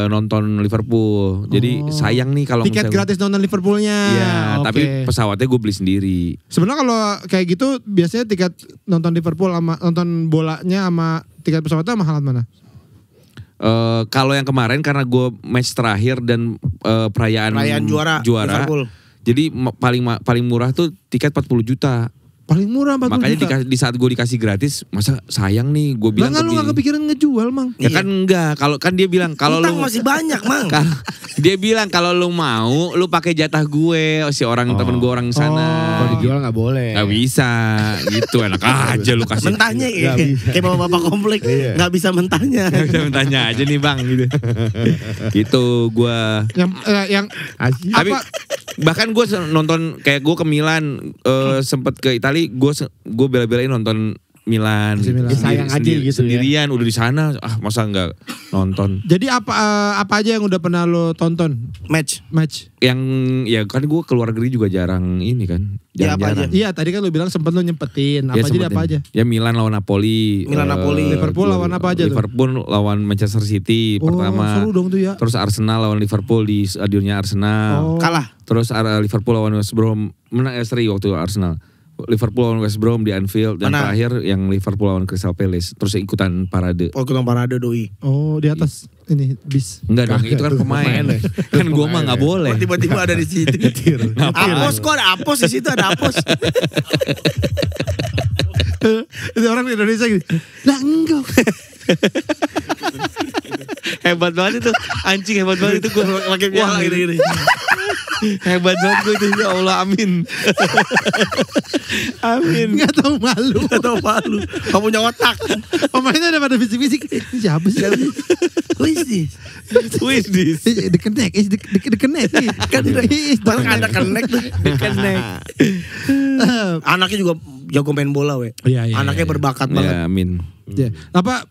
nonton Liverpool. Jadi sayang nih kalau tiket gratis nonton Liverpoolnya. Iya, Oke. tapi pesawatnya gue beli sendiri. Sebenarnya kalau kayak gitu biasanya tiket nonton Liverpool sama nonton bolanya sama tiket pesawatnya mahal mana? Kalau yang kemarin karena gue match terakhir dan perayaan juara Liverpool. Jadi paling murah tuh tiket 40 juta. Paling murah 40 Makanya juta. di saat gue dikasih gratis, masa sayang nih gue bilang Lah, lu gak kepikiran ngejual, Mang? Ya kan enggak, kalau kan dia bilang kalau Utang lu masih banyak, Mang. dia bilang kalau lu mau lu pakai jatah gue, si orang temen gue orang sana. Kalau dijual nggak boleh. Gak bisa gitu, enak aja lu kasih. Mentahnya Nggak bisa. kayak bapak-bapak komplek nggak bisa mentahnya. Gak bisa tanya aja nih bang gitu. Gitu gue. Yang Asyik. Tapi apa? bahkan gue nonton kayak gue ke Milan, sempet ke Itali, gue bela-belain nonton Milan. AC Milan. Sayang aja gitu ya. Sendirian udah di sana, masa nggak nonton? Jadi apa aja yang udah pernah lo tonton Match. Yang ya kan gue keluar negeri juga jarang ini kan, Ya, apa jarang-jarang. Iya, tadi kan lo bilang sempet lo nyempetin. Apa Ya, jadi sempetin. apa aja? Ya Milan lawan Napoli. Napoli. Liverpool lawan apa aja tuh? Liverpool lawan Manchester City pertama. seru dong tuh ya. Terus Arsenal lawan Liverpool di stadionnya Arsenal. Oh. Kalah. Terus Liverpool lawan West Brom menang seri waktu Arsenal. Liverpool lawan West Brom di Anfield dan Mana? terakhir yang Liverpool lawan Crystal Palace. Terus ikutan parade. Oh, kita parade doi. Oh, di atas ini bis. Enggak dong, itu kan pemain. Kan gua mah nggak boleh. Oh, tiba-tiba ada di situ. Apos kok ada apos di situ ada apos. Itu orang di Indonesia gitu. Lah enggak. Hebat banget itu. Anjing hebat banget itu gua. Pakai piala gini-gini. Hebat banget gue itu. Ya Allah, amin. Amin. Enggak tahu malu. Atau malu. Kamu punya otak. Pemainnya udah pada bisik-bisik. Ini siapa sih? Who is this? Who is this? The connect, the connect. Kan ada connect tuh. Connect. Anaknya juga jago main bola, we. Iya, iya, Anaknya iya. berbakat banget. Ya, amin. Ya. Apa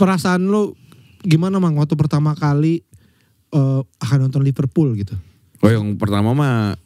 perasaan lo gimana, Mang, waktu pertama kali akan nonton Liverpool gitu? Oh, yang pertama mah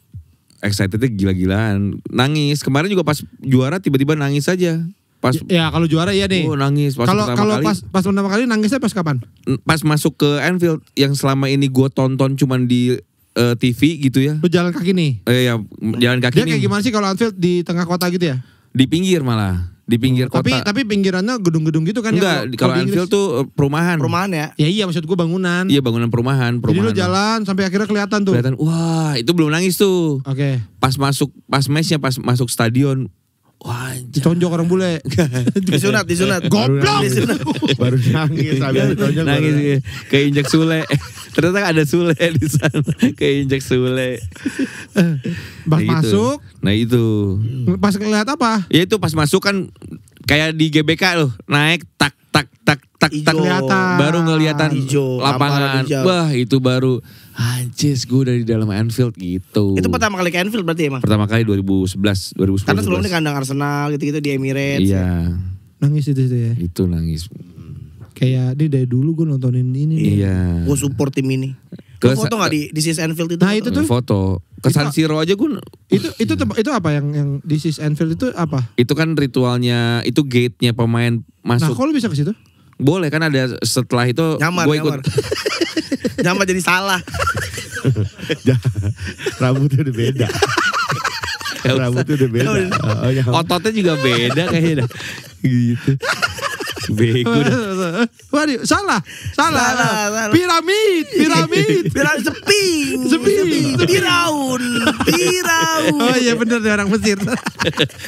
excitednya gila-gilaan. Nangis. Kemarin juga pas juara tiba-tiba nangis aja. Pas Ya kalau juara iya nih. nangis pas Kalau pertama kali. pas pertama kali nangisnya pas kapan? Pas masuk ke Anfield yang selama ini gue tonton cuman di TV gitu ya. Lu jalan kaki nih. Ya jalan kaki Dia kayak nih. gimana sih kalau Anfield di tengah kota gitu ya? Di pinggir malah. Di pinggir kota. Tapi pinggirannya gedung-gedung gitu kan? Enggak, ya, kalau di Inggris. Anfield tuh perumahan. Perumahan ya. Ya iya, maksud gue bangunan. Iya, bangunan perumahan. Jadi lu jalan sampai akhirnya kelihatan tuh. Kelihatan, wah itu belum nangis tuh. Oke. Pas matchnya pas masuk stadion. Wah, Ditonjok orang bule. Disunat. Goblok. Baru nangis habis ditonjok. nangis keinjak Sule. Ternyata ada Sule di sana. Keinjak Sule. Pas Nah, gitu. masuk, Nah itu. pas ngeliat apa? Ya itu pas masuk kan kayak di GBK loh, naik tak tak Ijo. Kelihatan. baru ngeliatan Hijau, lapangan. lapangan hijau. Wah, itu baru anjis gue dari dalam Anfield gitu. Itu pertama kali ke Anfield berarti emang. Pertama kali 2011, 2010. Karena sebelumnya kandang Arsenal gitu-gitu di Emirates. Iya, Nangis itu ya. itu nangis. Kayak dia dari dulu gue nontonin ini nih. Iya. Gue support tim ini. Ke Lu foto gak di This is Anfield itu? Nah, itu tuh foto ke San Siro aja gue. Itu apa yang This is Anfield itu apa? Itu kan ritualnya, itu gate-nya pemain Nah, masuk. kok lu bisa ke situ? Boleh kan ada setelah itu Nyamar, gue ikut. nyamar. Nyamar jadi salah. Rambutnya udah beda. Rambutnya udah beda. Ototnya juga beda kayaknya dah. Gitu. Bego dah. Waduh, salah. Salah. Piramid. Bilang seping. Piraun. Oh iya bener deh orang Mesir.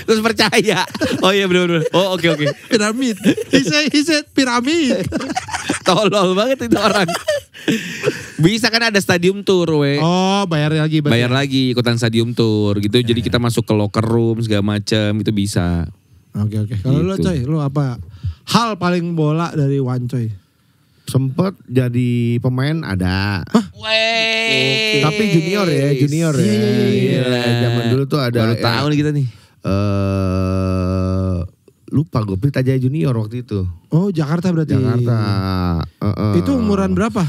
Terus percaya. Oh iya benar. Oh oke. Piramid. He said piramid. Tolol banget itu orang. Bisa kan ada stadium tour we. Oh, bayar lagi. Bayar lagi ikutan stadium tour gitu. Jadi kita masuk ke locker room segala macam itu bisa. Oke. Kalau lu Gitu. coy, lu apa? Hal paling bola dari Wan coy. Sempet jadi pemain ada. Wey. Tapi junior ya. Gila. Zaman dulu tuh ada. Baru tahu nih kita nih. Lupa gue Pelita Jaya Junior waktu itu. Oh, Jakarta berarti. Jakarta. Itu umuran berapa?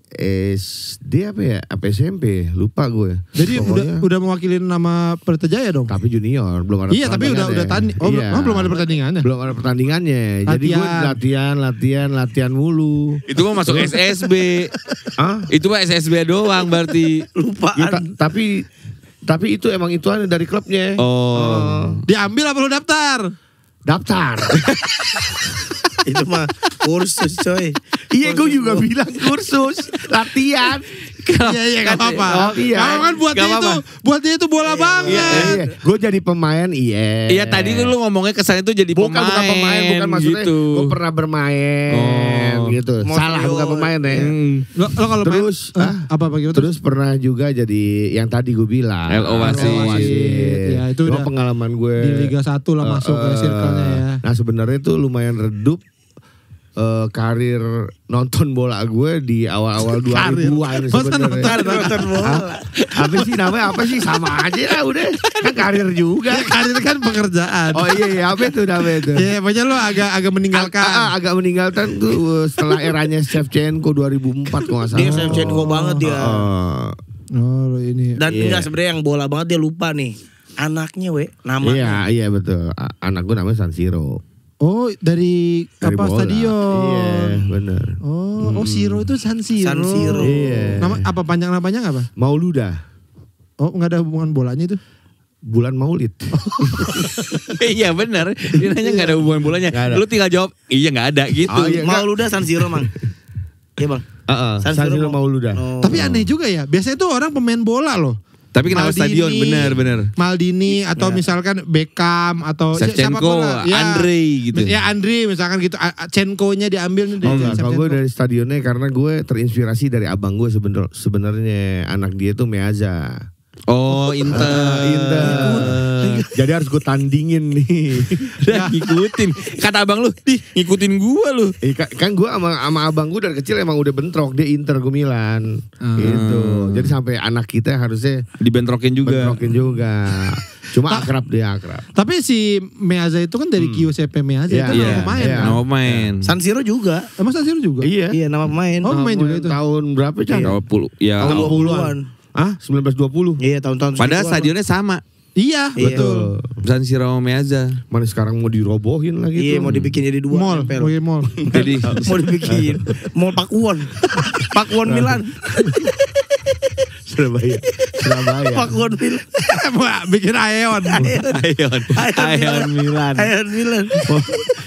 SD apa ya? Apa SMP? Lupa gue. Jadi Pokoknya- udah mewakilin nama Pelita Jaya dong. Tapi junior belum ada. Iya, tapi udah tanding. Oh, Iya. belum ada pertandingannya. Belum ada pertandingannya. Jadi gue latihan mulu. Itu mah masuk SSB. Hah? Itu mah SSB doang berarti. Lupa. Ya, tapi itu emang itu dari klubnya. Oh. Diambil apa lu daftar? Daftar. Itu mah kursus coy. Iya, gue juga bilang kursus latihan. Iya, gak apa-apa. Oh, iya. Kalau kan buat dia itu bola banget. Iya. Gue jadi pemain, iya. Iya tadi tuh lu ngomongnya kesannya tuh jadi Bukan pemain, bukan maksudnya gitu. gue pernah bermain gitu. Mau Salah, video. bukan pemain ya. Lo kalau Terus, apa gimana? Terus pernah juga jadi yang tadi gue bilang. LO Wasit. Ya, itu Cuma udah pengalaman gue di Liga 1 lah masuk ke circle-nya ya. Nah sebenarnya tuh lumayan redup karir nonton bola gue di awal-awal 2000-an sebenarnya. Nonton bola. Apa sih namanya? Apa sih? Sama aja lah udah. Kan karir juga. Karir kan pekerjaan. Oh iya, apa itu namanya itu? Iya, pokoknya lo agak meninggalkan. Agak meninggalkan tuh setelah eranya Shevchenko 2004 kalau nggak salah. Dia Shevchenko banget dia. Oh, lo ini. Dan enggak sebenarnya yang bola banget dia lupa nih. Anaknya namanya. Iya betul. Anak gue namanya San Siro. Oh, dari apa bola. stadion. Iya, benar. Oh, Siro itu San Siro. San Siro. Iya. Nama apa panjang apa? Mauluda. Oh, enggak ada hubungan bolanya itu. Bulan Maulid. Iya benar. Dia nanya gak ada hubungan bolanya. Nggak ada. Lu tinggal jawab iya gak ada gitu. Oh, iya. Mau ludah San Siro, Mang. Iya, Bang. San Siro Mauluda. Oh. Tapi aneh juga ya. Biasanya tuh orang pemain bola loh. Tapi kenapa stadion benar. Maldini atau misalkan Beckham atau Shevchenko, Andre gitu. Ya Andre misalkan gitu. Chenko-nya diambil nih dari Enggak, kalau gue Shevchenko. dari stadionnya karena gue terinspirasi dari abang gue sebenarnya anak dia tuh Meazza. Oh, Inter. Jadi harus gue tandingin nih. Udah ngikutin. Kata abang lu, ngikutin gua lu. Kan gue sama abang gue dari kecil emang udah bentrok. Dia Inter, gue Milan. Gitu. Jadi sampai anak kita harusnya Dibentrokin juga. bentrokin juga. Cuma akrab dia akrab. Tapi si Meazza itu kan dari Giuseppe Meazza Iya, itu Iya, nama pemain. iya. kan? Nama pemain. San Siro juga. Emang San Siro juga? Iya. Iya, nama pemain. Oh, pemain juga itu. Tahun berapa Cang? 20. Ya. Tahun 20-an. Ah, 1920. Iya, tahun-tahun Padahal segituan, stadionnya sama. Iya, Iya. betul. San Siro Meazza. Mana sekarang mau dirobohin lagi Iya, tuh. mau dibikin jadi 2 Mall, bagi mall. Jadi Mau dibikin Mall Pakuwon. Pakuwon Milan. Surabaya. Pakuwon Milan. Wah, bikin Aeon. Ayon Milan. Ayon Milan.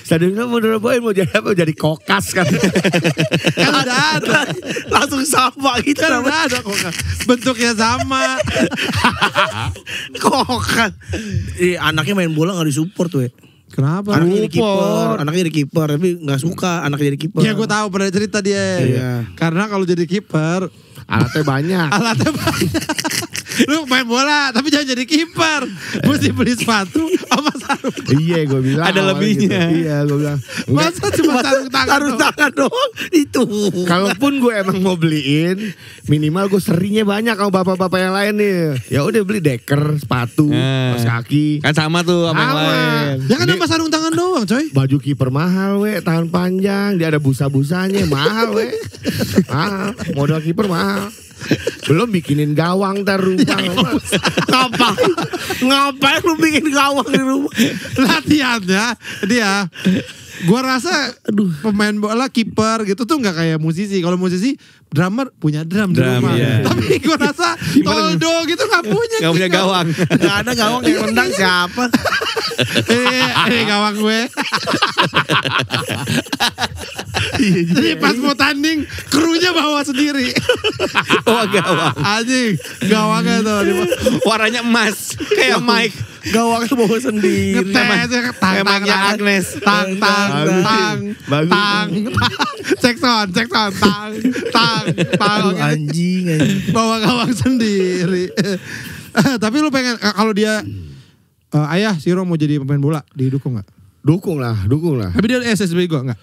Stadionnya mau dirobohin mau jadi apa? Jadi kokas kan. Kan udah ada. Langsung sama gitu Kan udah namanya. ada kok. Bentuknya sama. Kokan. Anaknya main bola gak disupport tuh. Kenapa? Anaknya jadi kiper, anaknya jadi kiper tapi nggak suka anaknya jadi kiper. Ya gue tahu pernah cerita dia. Iya. Karena kalau jadi kiper Alatnya banyak. alatnya banyak. Lu main bola tapi jangan jadi kiper. Mesti beli sepatu sama sarung. Iya gue bilang. Ada awalnya lebihnya. Gitu. Iya gue bilang. Enggak, Masa cuma sarung tangan doang? Itu. kalaupun gue emang mau beliin, minimal gue seringnya banyak sama bapak-bapak yang lain nih. Ya udah beli deker, sepatu, kaos kaki. Kan sama tuh sama yang Sama. lain. Ya kan sama sarung tangan doang coy. Baju kiper mahal we, tangan panjang, dia ada busa-busanya, mahal we. Mahal, modal kiper mahal. Belum bikinin gawang ntar rumah. Ngapain lu bikin gawang di rumah? Latihannya dia gua rasa pemain bola kiper gitu tuh nggak kayak musisi. Kalau musisi drummer punya drum di rumah. Iya. Tapi gua rasa Toldo gitu nggak punya. Gak punya gawang. Gak ada gawang yang nendang siapa? Ini gawang gue. Jadi pas mau tanding krunya bawa sendiri. Oh gawang. Anjing gawangnya tuh Warnanya emas. Kayak Mike. Gawang itu bawa sendiri. ngetes tang Emangnya Agnes. tang tang tang Bagus. tang cek sound tang Aduh, anjing. bawa gawang sendiri. Tapi lu pengen kalau dia ayah Siro mau jadi pemain bola didukung nggak? Dukung lah. Tapi dia SSB gua nggak?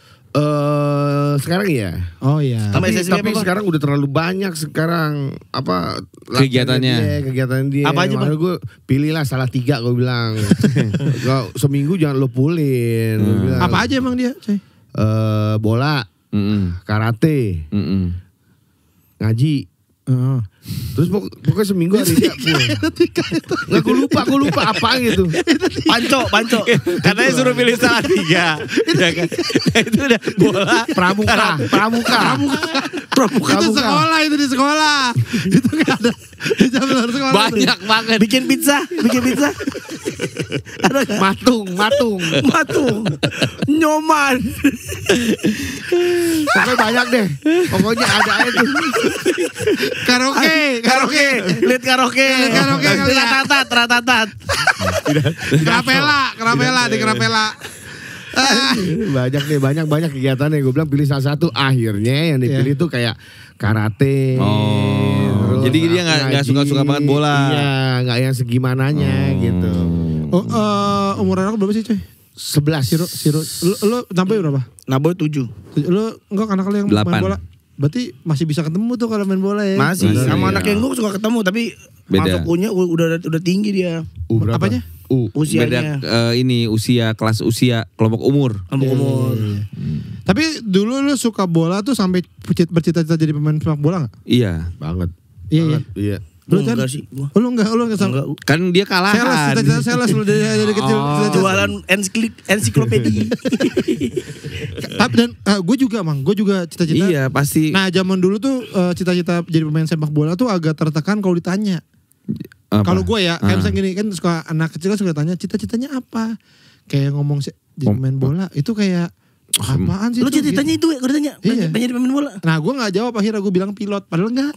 Sekarang ya. Oh iya. Sama Tapi, SSB tapi apa? sekarang udah terlalu banyak sekarang apa Kegiatannya. kegiatan dia. Apa aja, Bang? Gue pilihlah salah 3 gue bilang. Kalau seminggu jangan lo pulin. Gua bilang. Apa aja emang dia, coy? Bola, karate, ngaji. Oh. Terus pokoknya seminggu hari 3 Nggak, gue lupa apa gitu. Panco. Katanya suruh pilih salah 3. Ya kan? Itu udah bola. Pramuka. Itu sekolah, itu di sekolah. Itu nggak ada di jam luar sekolah. Banyak banget. Bikin pizza. Ada gak? Matung. Nyoman. Pokoknya banyak deh. Pokoknya ada aja tuh. Karaoke. Lihat karaoke. Ratatat. Kerapela di kerapela. Banyak kegiatannya. Gue bilang pilih salah satu. Akhirnya yang dipilih tuh kayak karate. Oh, jadi dia nggak suka banget bola. Iya, nggak yang segimananya gitu. Oh, umur anak berapa sih, coy? 11. Siro. Lu sampai berapa? Naboy 7. Lu enggak anak lu yang 8. main bola? Berarti masih bisa ketemu tuh kalau main bola ya? Masih. Masih, Sama ya. anak yang gue suka ketemu tapi Beda. masuk U-nya udah tinggi dia. Berapa? Apanya? Usianya. Beda ini kelas usia kelompok umur. Umur. Tapi dulu lu suka bola tuh sampai bercita-cita jadi pemain sepak bola enggak? Iya. Banget. Iya. Iya. Lu kan? Enggak sih gua. Lu enggak sama. Enggak. Kan dia Sales, kalahan. cita-cita sales lu dari kecil. cita-cita. Jualan ensiklopedia. Tapi dan gue juga cita-cita. Iya pasti. Nah zaman dulu tuh cita-cita jadi pemain sepak bola tuh agak tertekan kalau ditanya. Apa? Kalau gue ya kayak Ah. misalnya gini kan suka anak kecil kan suka tanya cita-citanya apa? Kayak ngomong jadi pemain bola itu kayak apaan sih? Lu itu? ceritanya itu ya, gue tanya. Iya. Pengen jadi pemain bola. Nah gue gak jawab, akhirnya gue bilang pilot. Padahal enggak.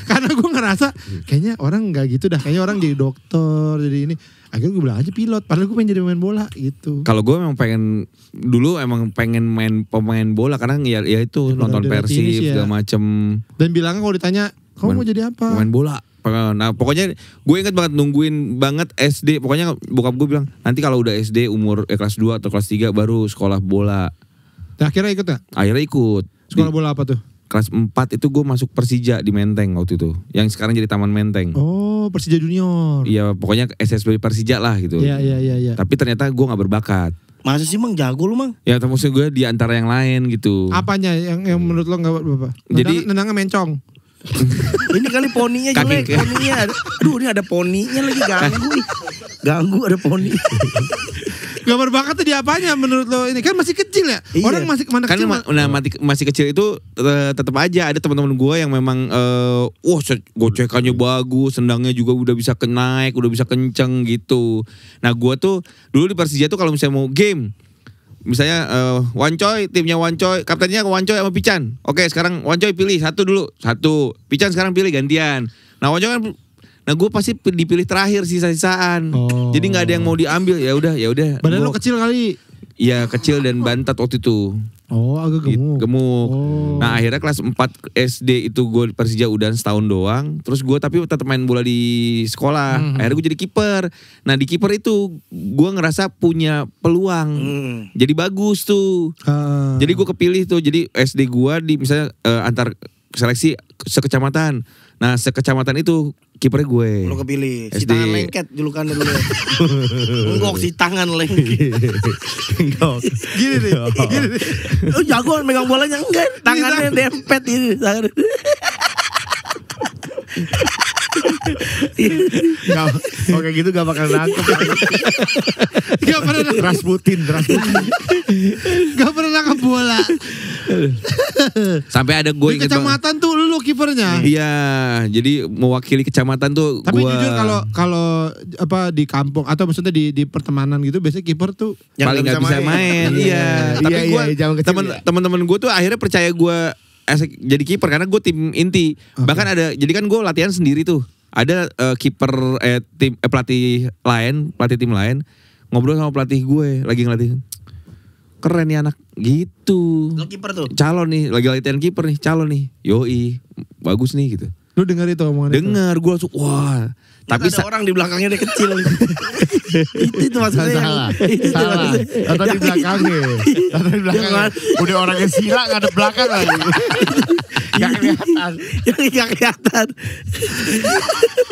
Karena gue ngerasa kayaknya orang gak gitu dah. Kayaknya orang jadi dokter, jadi ini. Akhirnya gue bilang aja pilot. Padahal gue pengen jadi pemain bola gitu. Kalau gue emang pengen main pemain bola karena ya itu Ya, nonton dari Persib sini sih ya. segala macem. Dan bilangnya kalau ditanya, kamu mau jadi apa? Pemain bola. Nah pokoknya gue inget banget nungguin banget SD. Pokoknya bokap gue bilang nanti kalau udah SD umur kelas 2 atau kelas 3 baru sekolah bola. Nah, akhirnya ikut gak? Akhirnya ikut. Sekolah bola apa tuh? Kelas 4 itu gue masuk Persija di Menteng waktu itu. Yang sekarang jadi Taman Menteng. Oh Persija Junior. Iya pokoknya SSB Persija lah gitu. Iya. Tapi ternyata gue gak berbakat. Masa sih Mang jago lu Mang? Ya maksud gue di antara yang lain gitu. Apanya yang menurut lo gak apa? Jadi- nendangnya mencong. Ini kali poninya Kaki- jelek, poninya. Aduh, ini ada poninya lagi ganggu. Ganggu ada poni. Gak berbakat tuh di apanya menurut lo ini? Kan masih kecil ya? Iya. Orang masih kemana Kan kecil. masih kecil itu tetap aja ada teman-teman gue yang memang gocekannya bagus, sendangnya juga udah bisa naik, udah bisa kenceng gitu. Nah gue tuh dulu di Persija tuh kalau misalnya mau game, misalnya Wancoy, timnya Wancoy, kaptennya Wancoy sama Pican. Oke sekarang Wancoy pilih satu dulu, Pican sekarang pilih gantian. Nah Wancoy kan, nah gue pasti dipilih terakhir sisa-sisaan. Oh. Jadi nggak ada yang mau diambil, ya udah. Badan lo kecil kali. Iya kecil dan bantat waktu itu. Oh, agak gemuk. Oh. Nah akhirnya kelas 4 SD itu gue Persija udah setahun doang. Terus gue tapi tetap main bola di sekolah. Akhirnya gue jadi kiper. Nah di kiper itu gue ngerasa punya peluang. Jadi bagus tuh. Jadi gue kepilih tuh. Jadi SD gue di misalnya antar seleksi sekecamatan. Nah sekecamatan itu kipernya gue. Lo kepilih. Si SD. tangan lengket julukannya dulu. Enggok si tangan lengket. Gini nih. Lu jagoan megang bolanya enggak? Tangannya dempet ini. Oke gitu gak bakal nangkep. Gak pernah Rasputin. Gak pernah nangkep bola. Sampai ada gue Di kecamatan tuh lu kipernya. Iya, jadi mewakili kecamatan tuh. Tapi gua jujur kalau apa di kampung atau maksudnya di pertemanan gitu biasanya kiper tuh paling nggak bisa main. Iya. Tapi gue teman-teman gue tuh akhirnya percaya gue jadi kiper karena gue tim inti. Bahkan ada, jadi kan gue latihan sendiri tuh. Ada kiper pelatih tim lain ngobrol sama pelatih gue lagi ngelatih. Keren nih anak gitu. Lo kiper tuh. Calon nih, lagi latihan kiper nih, calon nih. Yoi, bagus nih gitu. lu denger itu omongan Dengar gue langsung wah. Tapi ada orang di belakangnya dia kecil. itu maksudnya. Salah. Atau di belakangnya. Udah orangnya sila ngadep belakang lagi. Gak kelihatan. Yang kelihatan.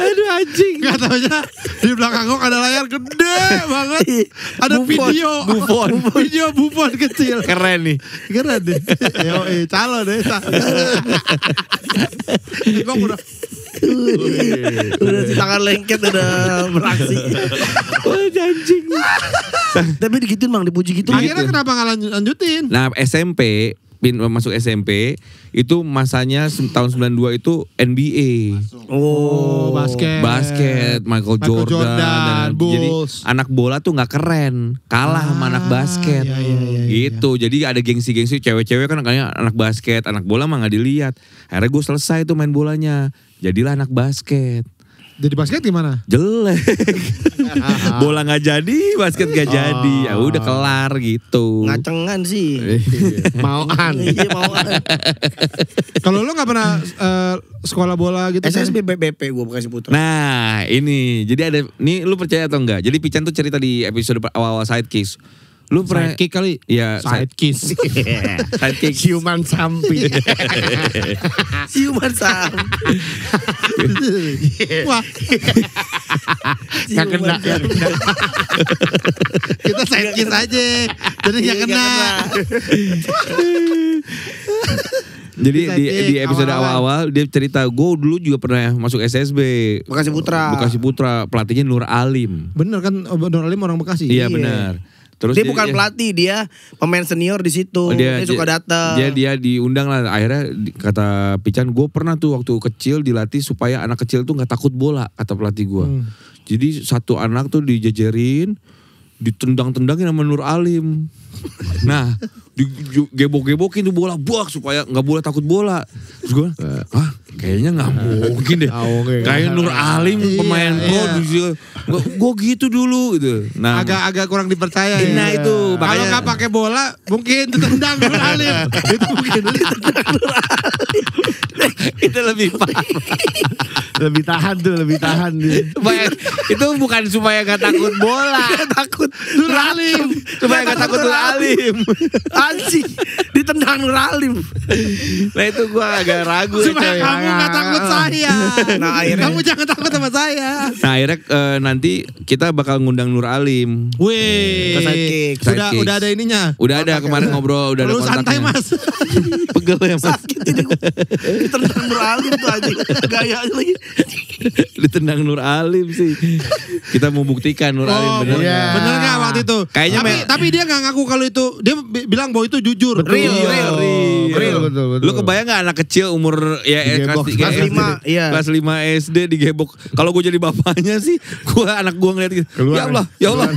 Aduh anjing. Gak taunya di belakang gua ada layar gede banget. Ada video Buffon kecil. Keren nih. Keren deh. Calon deh. Gua udah si tangan lengket udah beraksi. Wah anjing. Tapi digituin Bang, dipuji gitu. Akhirnya kenapa gak lanjutin? Nah SMP masuk SMP itu masanya tahun 92 itu NBA. Oh, basket. Michael Jordan dan jadi Bulls. anak bola tuh nggak keren, kalah sama anak basket. Iya. Gitu. Jadi ada gengsi-gengsi cewek-cewek kan kayaknya anak basket, anak bola mah nggak dilihat. Akhirnya gue selesai tuh main bolanya. Jadilah anak basket. Jadi basket gimana? Jelek. Bola nggak jadi, basket nggak jadi. Ya udah kelar gitu. Ngacengan sih. Mauan. Iya mauan. Kalau lu nggak pernah sekolah bola gitu? SSB BP gue Bekasi Putra. Nah ini jadi ada, nih lu percaya atau enggak? Jadi Pican tuh cerita di episode awal-awal Sidekick. Lu pernah Sidekick kali? Iya, Sidekick. Sidekick. Ciuman samping. Ciuman samping. Wah, Gak kena. kita sidekick aja. Jadi nggak kena. Jadi di episode awal-awal dia cerita, gue dulu juga pernah masuk SSB. Bekasi Putra. Pelatihnya Nur Alim. Bener kan Nur Alim orang Bekasi? Iya benar. Terus dia bukan pelatih, dia pemain senior di situ. Dia suka datang. Dia diundang lah. Akhirnya kata Pican, gue pernah tuh waktu kecil dilatih supaya anak kecil tuh nggak takut bola, kata pelatih gue. Jadi satu anak tuh dijajarin, ditendang-tendangin sama Nur Alim. Nah, digebok-gebokin tuh bola, buak supaya nggak boleh takut bola. Terus gue, kayaknya nggak mungkin deh. Kayak Nur Alim pemain pro, gue gitu dulu gitu. Nah, agak kurang dipercaya ya. Nah itu, kalau nggak pakai bola, mungkin ditendang Nur Alim. Itu mungkin ditendang Nur Alim. itu lebih parah. Lebih tahan. Itu bukan supaya gak takut bola. Takut Nur Alim. Supaya gak takut Nur Alim. Anjing, ditendang Nur Alim. Nah itu gue agak ragu. Supaya coy. kamu gak takut saya. Nah, akhirnya Kamu jangan takut sama saya. Nah akhirnya nanti kita bakal ngundang Nur Alim. Wih. Ke Sidekick. Udah ada ininya. Udah ada kemarin ngobrol, udah ada Lu kontaknya. santai Mas. Pegel ya Mas. sakit ini. Ditendang Nur Alim tuh anjing. Gayanya lagi. Ditendang Nur Alim sih. Kita mau buktikan Nur Alim bener. iya. nggak? Bener gak waktu itu? Kayaknya tapi dia gak ngaku kalau itu. Dia bilang bahwa itu jujur. Real. Betul. Lu kebayang gak anak kecil umur ya Digebok. kelas 3 Kelas 5, iya. Kelas 5 SD digebok. Kalau gue jadi bapaknya sih, anak gue ngeliat gitu. Keluar. Ya Allah.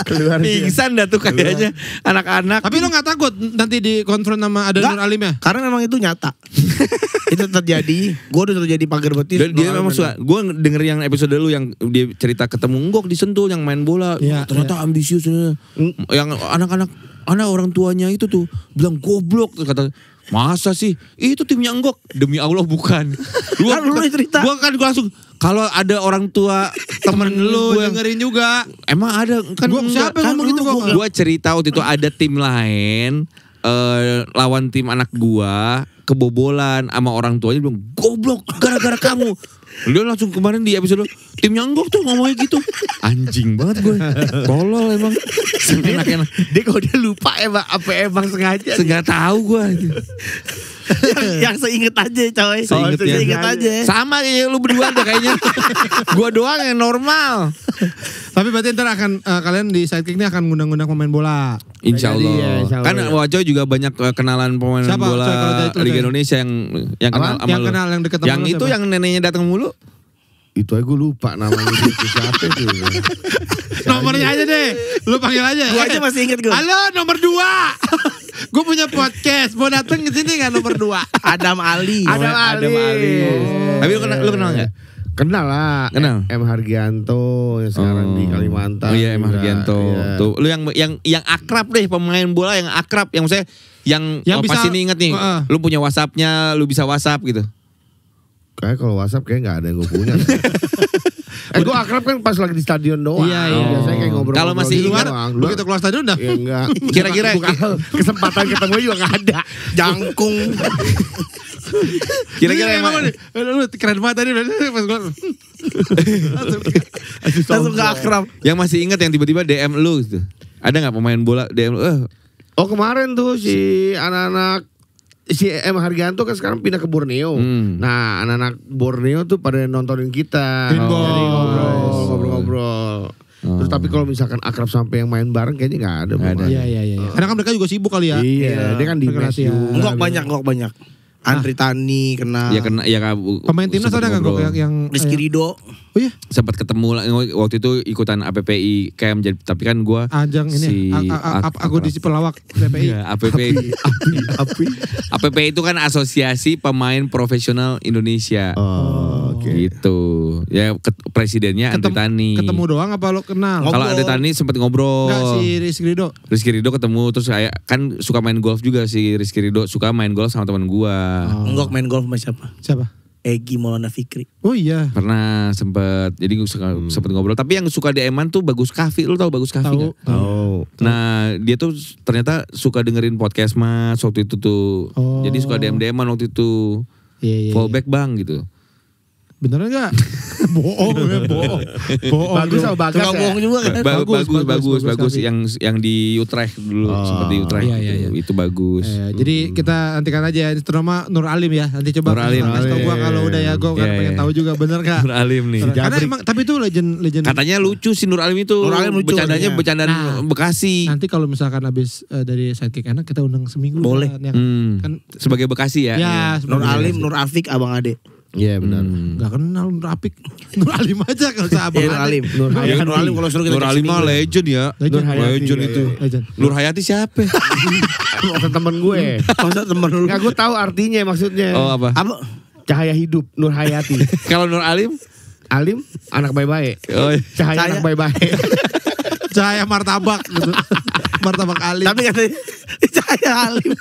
Keluar. Pingsan dah tuh kayaknya anak-anak. Tapi lu gak takut nanti dikonfront sama ada Nggak. Nur Alim ya? Karena memang itu nyata. Itu terjadi. Gue udah terjadi pagar betis. Dia memang suka. Gue denger yang episode lu yang dia cerita ketemu Nggok di Sentul yang main bola. Iya, Ternyata ambisius. Yang anak-anak anak orang tuanya itu tuh bilang goblok, terus kata masa sih itu timnya Enggok, demi Allah bukan. Kan lu cerita. Gua langsung kalau ada orang tua temen lu gua, dengerin juga. emang ada kan Gua siapa kan yang ngomong gitu lu- gua? gua cerita waktu itu ada tim lain lawan tim anak gua kebobolan sama orang tuanya bilang goblok gara-gara kamu. Dia langsung kemarin di episode timnya Enggok tuh ngomongnya gitu. Anjing banget gue. Tolol emang. Enak-enak. Dia kalau dia lupa emang sengaja. Enggak tahu gue. yang seinget aja coy. Seingetnya. Seinget aja. Sama kayak lu berdua deh kayaknya. Gua doang yang normal. Tapi berarti ntar akan kalian di Sidekick ini akan ngundang-ngundang pemain bola. Insya Jadi, Allah. ya, insya Allah, Kan ya. Wajo juga banyak kenalan pemain Siapa, bola Coy, kalau dari itu, Liga Coy? Indonesia yang kenal Apa? sama Yang lu. kenal, yang deket sama Yang lu itu siapa? yang neneknya datang mulu. Itu aja gue lupa namanya siapa itu. Nomornya aja deh. Lu panggil aja. Gua aja masih inget gua. Halo nomor 2. Gue punya podcast. Mau dateng ke sini nggak nomor 2? Adam Ali. Adam Ali. Tapi lu kenal nggak? Kenal lah. Kenal? M Hargianto yang sekarang di Kalimantan. Oh iya, M juga. Hargianto. Iya. Tuh, lu yang akrab deh, pemain bola yang akrab, yang maksudnya yang Yang pas bisa- ini inget nih, lu punya WhatsApp-nya, lu bisa WhatsApp gitu. Kayak kalau WhatsApp kayak nggak ada yang gue punya. Gue akrab kan pas lagi di stadion doang. Iya, iya. Biasanya kayak ngobrol. Kalau masih Di luar, doang. begitu keluar stadion udah. Ya enggak. Kira-kira- Kesempatan ketemu juga nggak ada. Jangkung. Kira-kira Iya, emang lu keren banget tadi pas gua. Langsung gak akrab. yang masih inget yang tiba-tiba DM lu gitu. Ada nggak pemain bola DM lu? Oh kemarin tuh si anak-anak si M Hargianto kan sekarang pindah ke Borneo. Nah anak-anak Borneo tuh pada nontonin kita. Pinball. Jadi ngobrol-ngobrol. Terus tapi kalau misalkan akrab sampai yang main bareng kayaknya nggak ada. Nggak ada. Bang. Iya. Karena kan mereka juga sibuk kali ya. Iya, dia kan di Mereka mes latihan. juga. Enggak banyak. Andri Tani kenal. Ya kena ya Pemain timnas ada nggak Gok yang Rizky Ridho. Oh iya. sempat ketemu lah, waktu itu ikutan APPI camp, jadi tapi kan gua Ajang ini aku di pelawak PPI. Iya, APPI. APPI itu kan Asosiasi Pemain Profesional Indonesia. Oh, oke. Gitu. Ya presidennya Andri Tani. Ketemu doang apa lo kenal? Kalau Andri Tani sempat ngobrol. Enggak si Rizky Ridho. Rizky Ridho ketemu, terus kayak kan suka main golf juga si Rizky Ridho, suka main golf sama teman gua. Enggak main golf sama siapa? Siapa? Egi Maulana Fikri. Oh iya. Pernah sempet, jadi gue sempet ngobrol. Tapi yang suka DM-an tuh Bagus Kafi, lu tahu Bagus Kafi Tahu. nggak? Oh. Nah dia tuh ternyata suka dengerin podcast Mas waktu itu tuh. Oh. Jadi suka DM-an waktu itu. Iya. Fallback bang gitu. Beneran enggak? Bohong. Bagus sama Bagas Tukang ya? bohong juga kan. Bagus bagus Kafi. yang di Utrecht dulu, sempat di Utrecht. Iya, gitu. iya. Itu bagus. Jadi kita nantikan aja ini terutama Nur Alim ya. Nanti coba Nur Alim. kasih tau gua kalau udah ya gue kan Iya, pengen iya. tahu juga bener gak? Nur Alim nih. Karena emang tapi itu legend. Katanya lucu sih Nur Alim itu. Nur Alim lucu Bercandanya katanya. bercandaan Nah, Bekasi. Nanti kalau misalkan habis dari Sidekick enak kita undang seminggu. Boleh. Kan, kan Sebagai Bekasi ya. ya Nur sebagai- Alim, Nur Afik, Abang Ade. Iya benar. Gak kenal Nur Apik. Nur Alim aja kalau sahabat. Nur Alim. Nur Ya kan, Nur Alim kalau suruh kita Nur cek Alim mah seminggu. legend ya. Legend. Legend Iya, itu. iya. Legend. Nur Hayati siapa? Masa temen gue. Masa temen lu. Nggak gue tahu artinya maksudnya. Oh apa? Apa? Cahaya hidup Nur Hayati. Kalau Nur Alim? Alim anak baik-baik. Oh, iya. Cahaya Cahaya. anak baik-baik. Cahaya martabak gitu. Martabak Alim. Tapi katanya Cahaya Alim.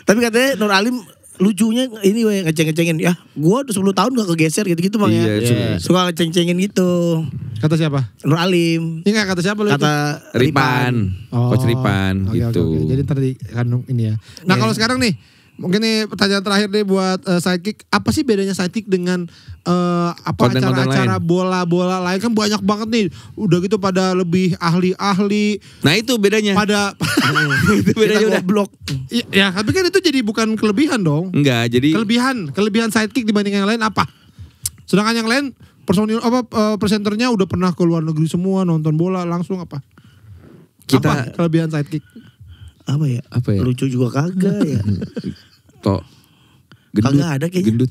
Tapi katanya Nur Alim lucunya ini we ngeceng-ngecengin ya. Gua udah 10 tahun gak kegeser gitu-gitu Bang Iya, ya. Suka ngeceng-cengin gitu. Kata siapa? Nur Alim. Ini gak kata siapa lu itu? Kata Ripan. Coach Ripan Oke, gitu. oke. Jadi ntar dikandung ini ya. Nah Iya. kalau sekarang nih, mungkin nih pertanyaan terakhir nih buat Sidekick. Apa sih bedanya Sidekick dengan Konten-konten acara-acara lain? bola-bola lain? Kan banyak banget nih. Udah gitu pada lebih ahli-ahli. Nah itu bedanya. Pada Itu bedanya Kita udah. goblok. ya tapi kan itu jadi bukan kelebihan dong. Enggak, jadi Kelebihan Sidekick dibanding yang lain apa? Sedangkan yang lain personil presenternya udah pernah ke luar negeri semua nonton bola langsung apa? Kita- apa kelebihan Sidekick? Apa ya? Apa ya? Lucu juga kagak ya. Tok. Gendut. Kagak ada kayaknya. Gendut.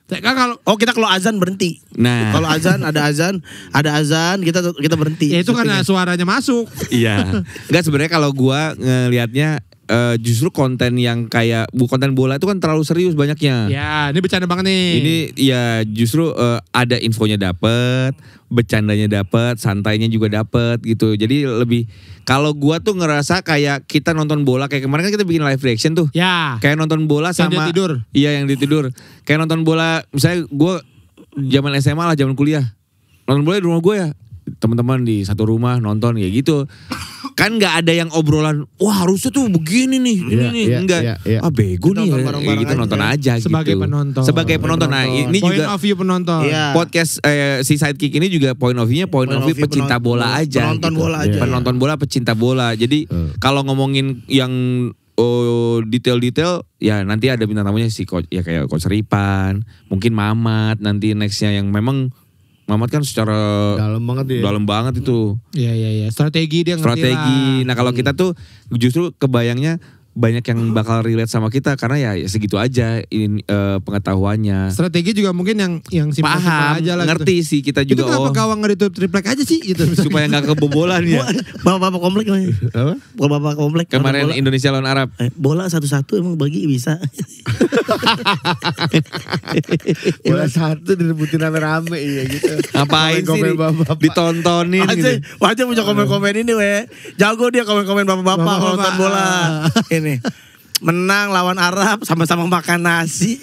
Kan kalau Oh kita kalau azan berhenti. Nah. Kalau azan ada azan kita berhenti. ya itu karena Syutingnya. suaranya masuk. Iya. Enggak sebenarnya kalau gua ngelihatnya justru konten yang kayak konten bola itu kan terlalu serius banyaknya. Ya, ini bercanda banget nih. Ini ya justru ada infonya dapet, bercandanya dapet, santainya juga dapet gitu. Jadi lebih kalau gua tuh ngerasa kayak kita nonton bola kayak kemarin kan kita bikin live reaction tuh. Ya. Kayak nonton bola Yang sama dia tidur. Iya, yang ditidur. Kayak nonton bola misalnya gua zaman SMA lah, zaman kuliah. Nonton bola di rumah gua ya. Teman-teman di satu rumah nonton kayak gitu. Kan nggak ada yang obrolan, wah harusnya tuh begini nih, ini nih, enggak. Bego nih, kayak gitu nonton aja Sebagai gitu. penonton. Sebagai penonton. Nah, ini Point juga of view penonton. Iya. podcast si Sidekick ini juga point of view-nya point of view pecinta bola aja. Penonton gitu. bola aja. Penonton bola, pecinta bola. Jadi kalau ngomongin yang detail-detail ya nanti ada bintang tamunya si coach ya kayak Coach Ripan, mungkin Mamat nanti nextnya yang memang Mamat kan secara Dalam banget ya. dalam banget itu. Iya. Strategi dia ngerti Strategi. lah. Nah kalau kita tuh justru kebayangnya banyak yang bakal relate sama kita karena ya segitu aja pengetahuannya. Strategi juga mungkin yang simpel-simpel Paham, aja lah. ngerti sih kita Itu juga. kenapa gawang nge-retweet triplek aja sih gitu. Supaya nggak kebobolan ya. Bapak-bapak komplek namanya. Apa? Bapak-bapak komplek. Kemarin bola. Indonesia lawan Arab. Bola satu-satu emang bagi bisa. Bola satu direbutin rame-rame iya gitu. Ngapain sih Komen-komen bapak-bapak. ditontonin gitu. Wajah punya komen-komen ini weh. Jago dia komen-komen bapak-bapak kalau nonton bola. Ini. Menang lawan Arab sama-sama makan nasi.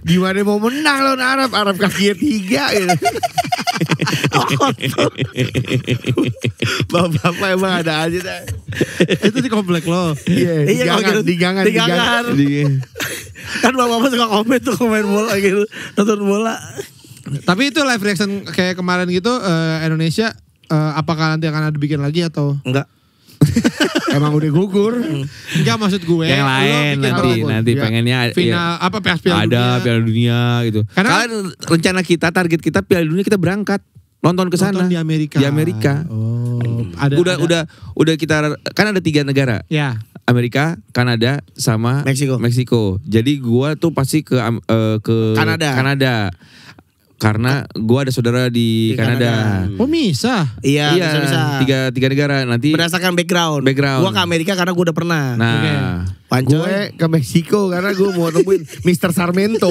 Gimana mau menang lawan Arab? Arab kakinya 3 gitu. Bapak-bapak emang ada aja dah. Itu di komplek lo. Iya, kalau gitu. di gangan. Kan bapak-bapak suka komen tuh komen bola gitu. Nonton bola. Tapi itu live reaction kayak kemarin gitu Indonesia apakah nanti akan ada bikin lagi atau Enggak. Emang udah gugur. enggak maksud gue Yang lo lain bikin nanti Ya. pengennya final apa Piala ada Dunia. Piala Dunia gitu. Karena- Kalian rencana kita, target kita Piala Dunia kita berangkat nonton ke sana. Nonton di Amerika. Di Amerika. Oh, ada Udah kita kan ada 3 negara. Ya. Amerika, Kanada, sama Meksiko. Jadi gua tuh pasti ke Kanada. Karena gua ada saudara di Kanada. Oh bisa. Iya, bisa. Tiga negara nanti. Berdasarkan background. Background. Gua ke Amerika karena gua udah pernah. Nah, Pancoy. Gue ke Meksiko karena gue mau nemuin Mr. Sarmento.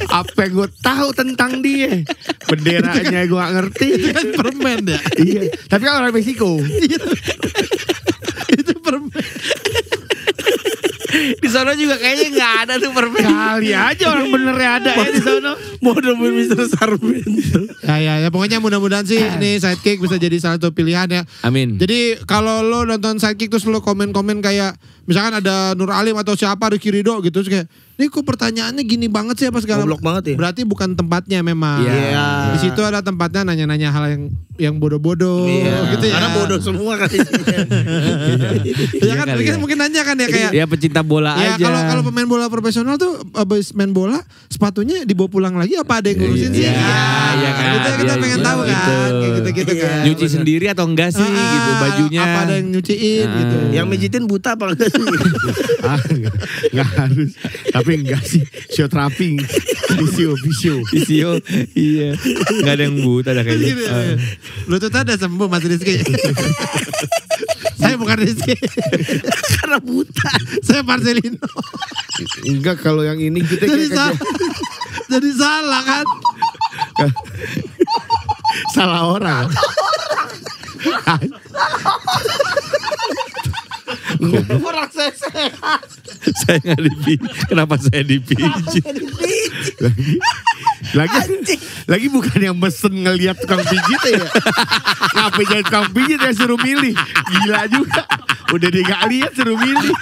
Apa yang gue tahu tentang dia? Benderanya gue gak ngerti. Itu kan permen ya. Iya. Tapi kan orang Meksiko. Itu permen. di sana juga kayaknya nggak ada tuh permen. Kali aja orang benernya ada ya di sana. Mau nemuin Mr. Sarmento. Ya pokoknya mudah-mudahan sih ini Sidekick bisa jadi salah satu pilihan ya. Amin. Jadi kalau lo nonton Sidekick terus lo komen-komen kayak misalkan ada Nur Alim atau siapa Ricky Ridho gitu terus kayak ini kok pertanyaannya gini banget sih apa segala Goblok banget ya. Berarti bukan tempatnya memang. Iya. Di situ ada tempatnya nanya-nanya hal yang bodoh-bodoh gitu ya. Karena bodoh semua kan. Ya kan kali ya. mungkin nanya kan ya kayak Ya pecinta bola ya aja. kalau pemain bola profesional tuh abis main bola sepatunya dibawa pulang lagi apa ada yang ngurusin sih? Iya kan. Itu kita Iya, pengen iya, tahu kan gitu. kayak gitu kan. Nyuci sendiri atau enggak sih gitu bajunya. Apa ada yang nyuciin gitu. Yang mijitin buta apa enggak sih? Enggak harus. Tapi enggak sih. Show trapping. Visio. Iya. Enggak ada yang buta dah kayaknya. Gitu. Lututnya udah sembuh Mas Rizky. Saya bukan Rizky. Karena buta. Saya Marcelino. Enggak kalau yang ini kita Jadi kayak salah. Jadi salah kan. salah orang. Orang sehat. Saya nggak dipijit. Kenapa saya dipijit? Lagi bukan yang mesen ngelihat tukang pijit ya. Ngapain jadi tukang pijit ya suruh milih. Gila juga. Udah dia gak lihat suruh milih.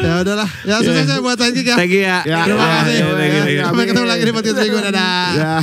Ya udahlah. Ya sukses ya buat Sidekick ya. Thank you ya. Ya, Terima kasih. thank you. Sampai ketemu lagi di podcast minggu. Dadah. Ya.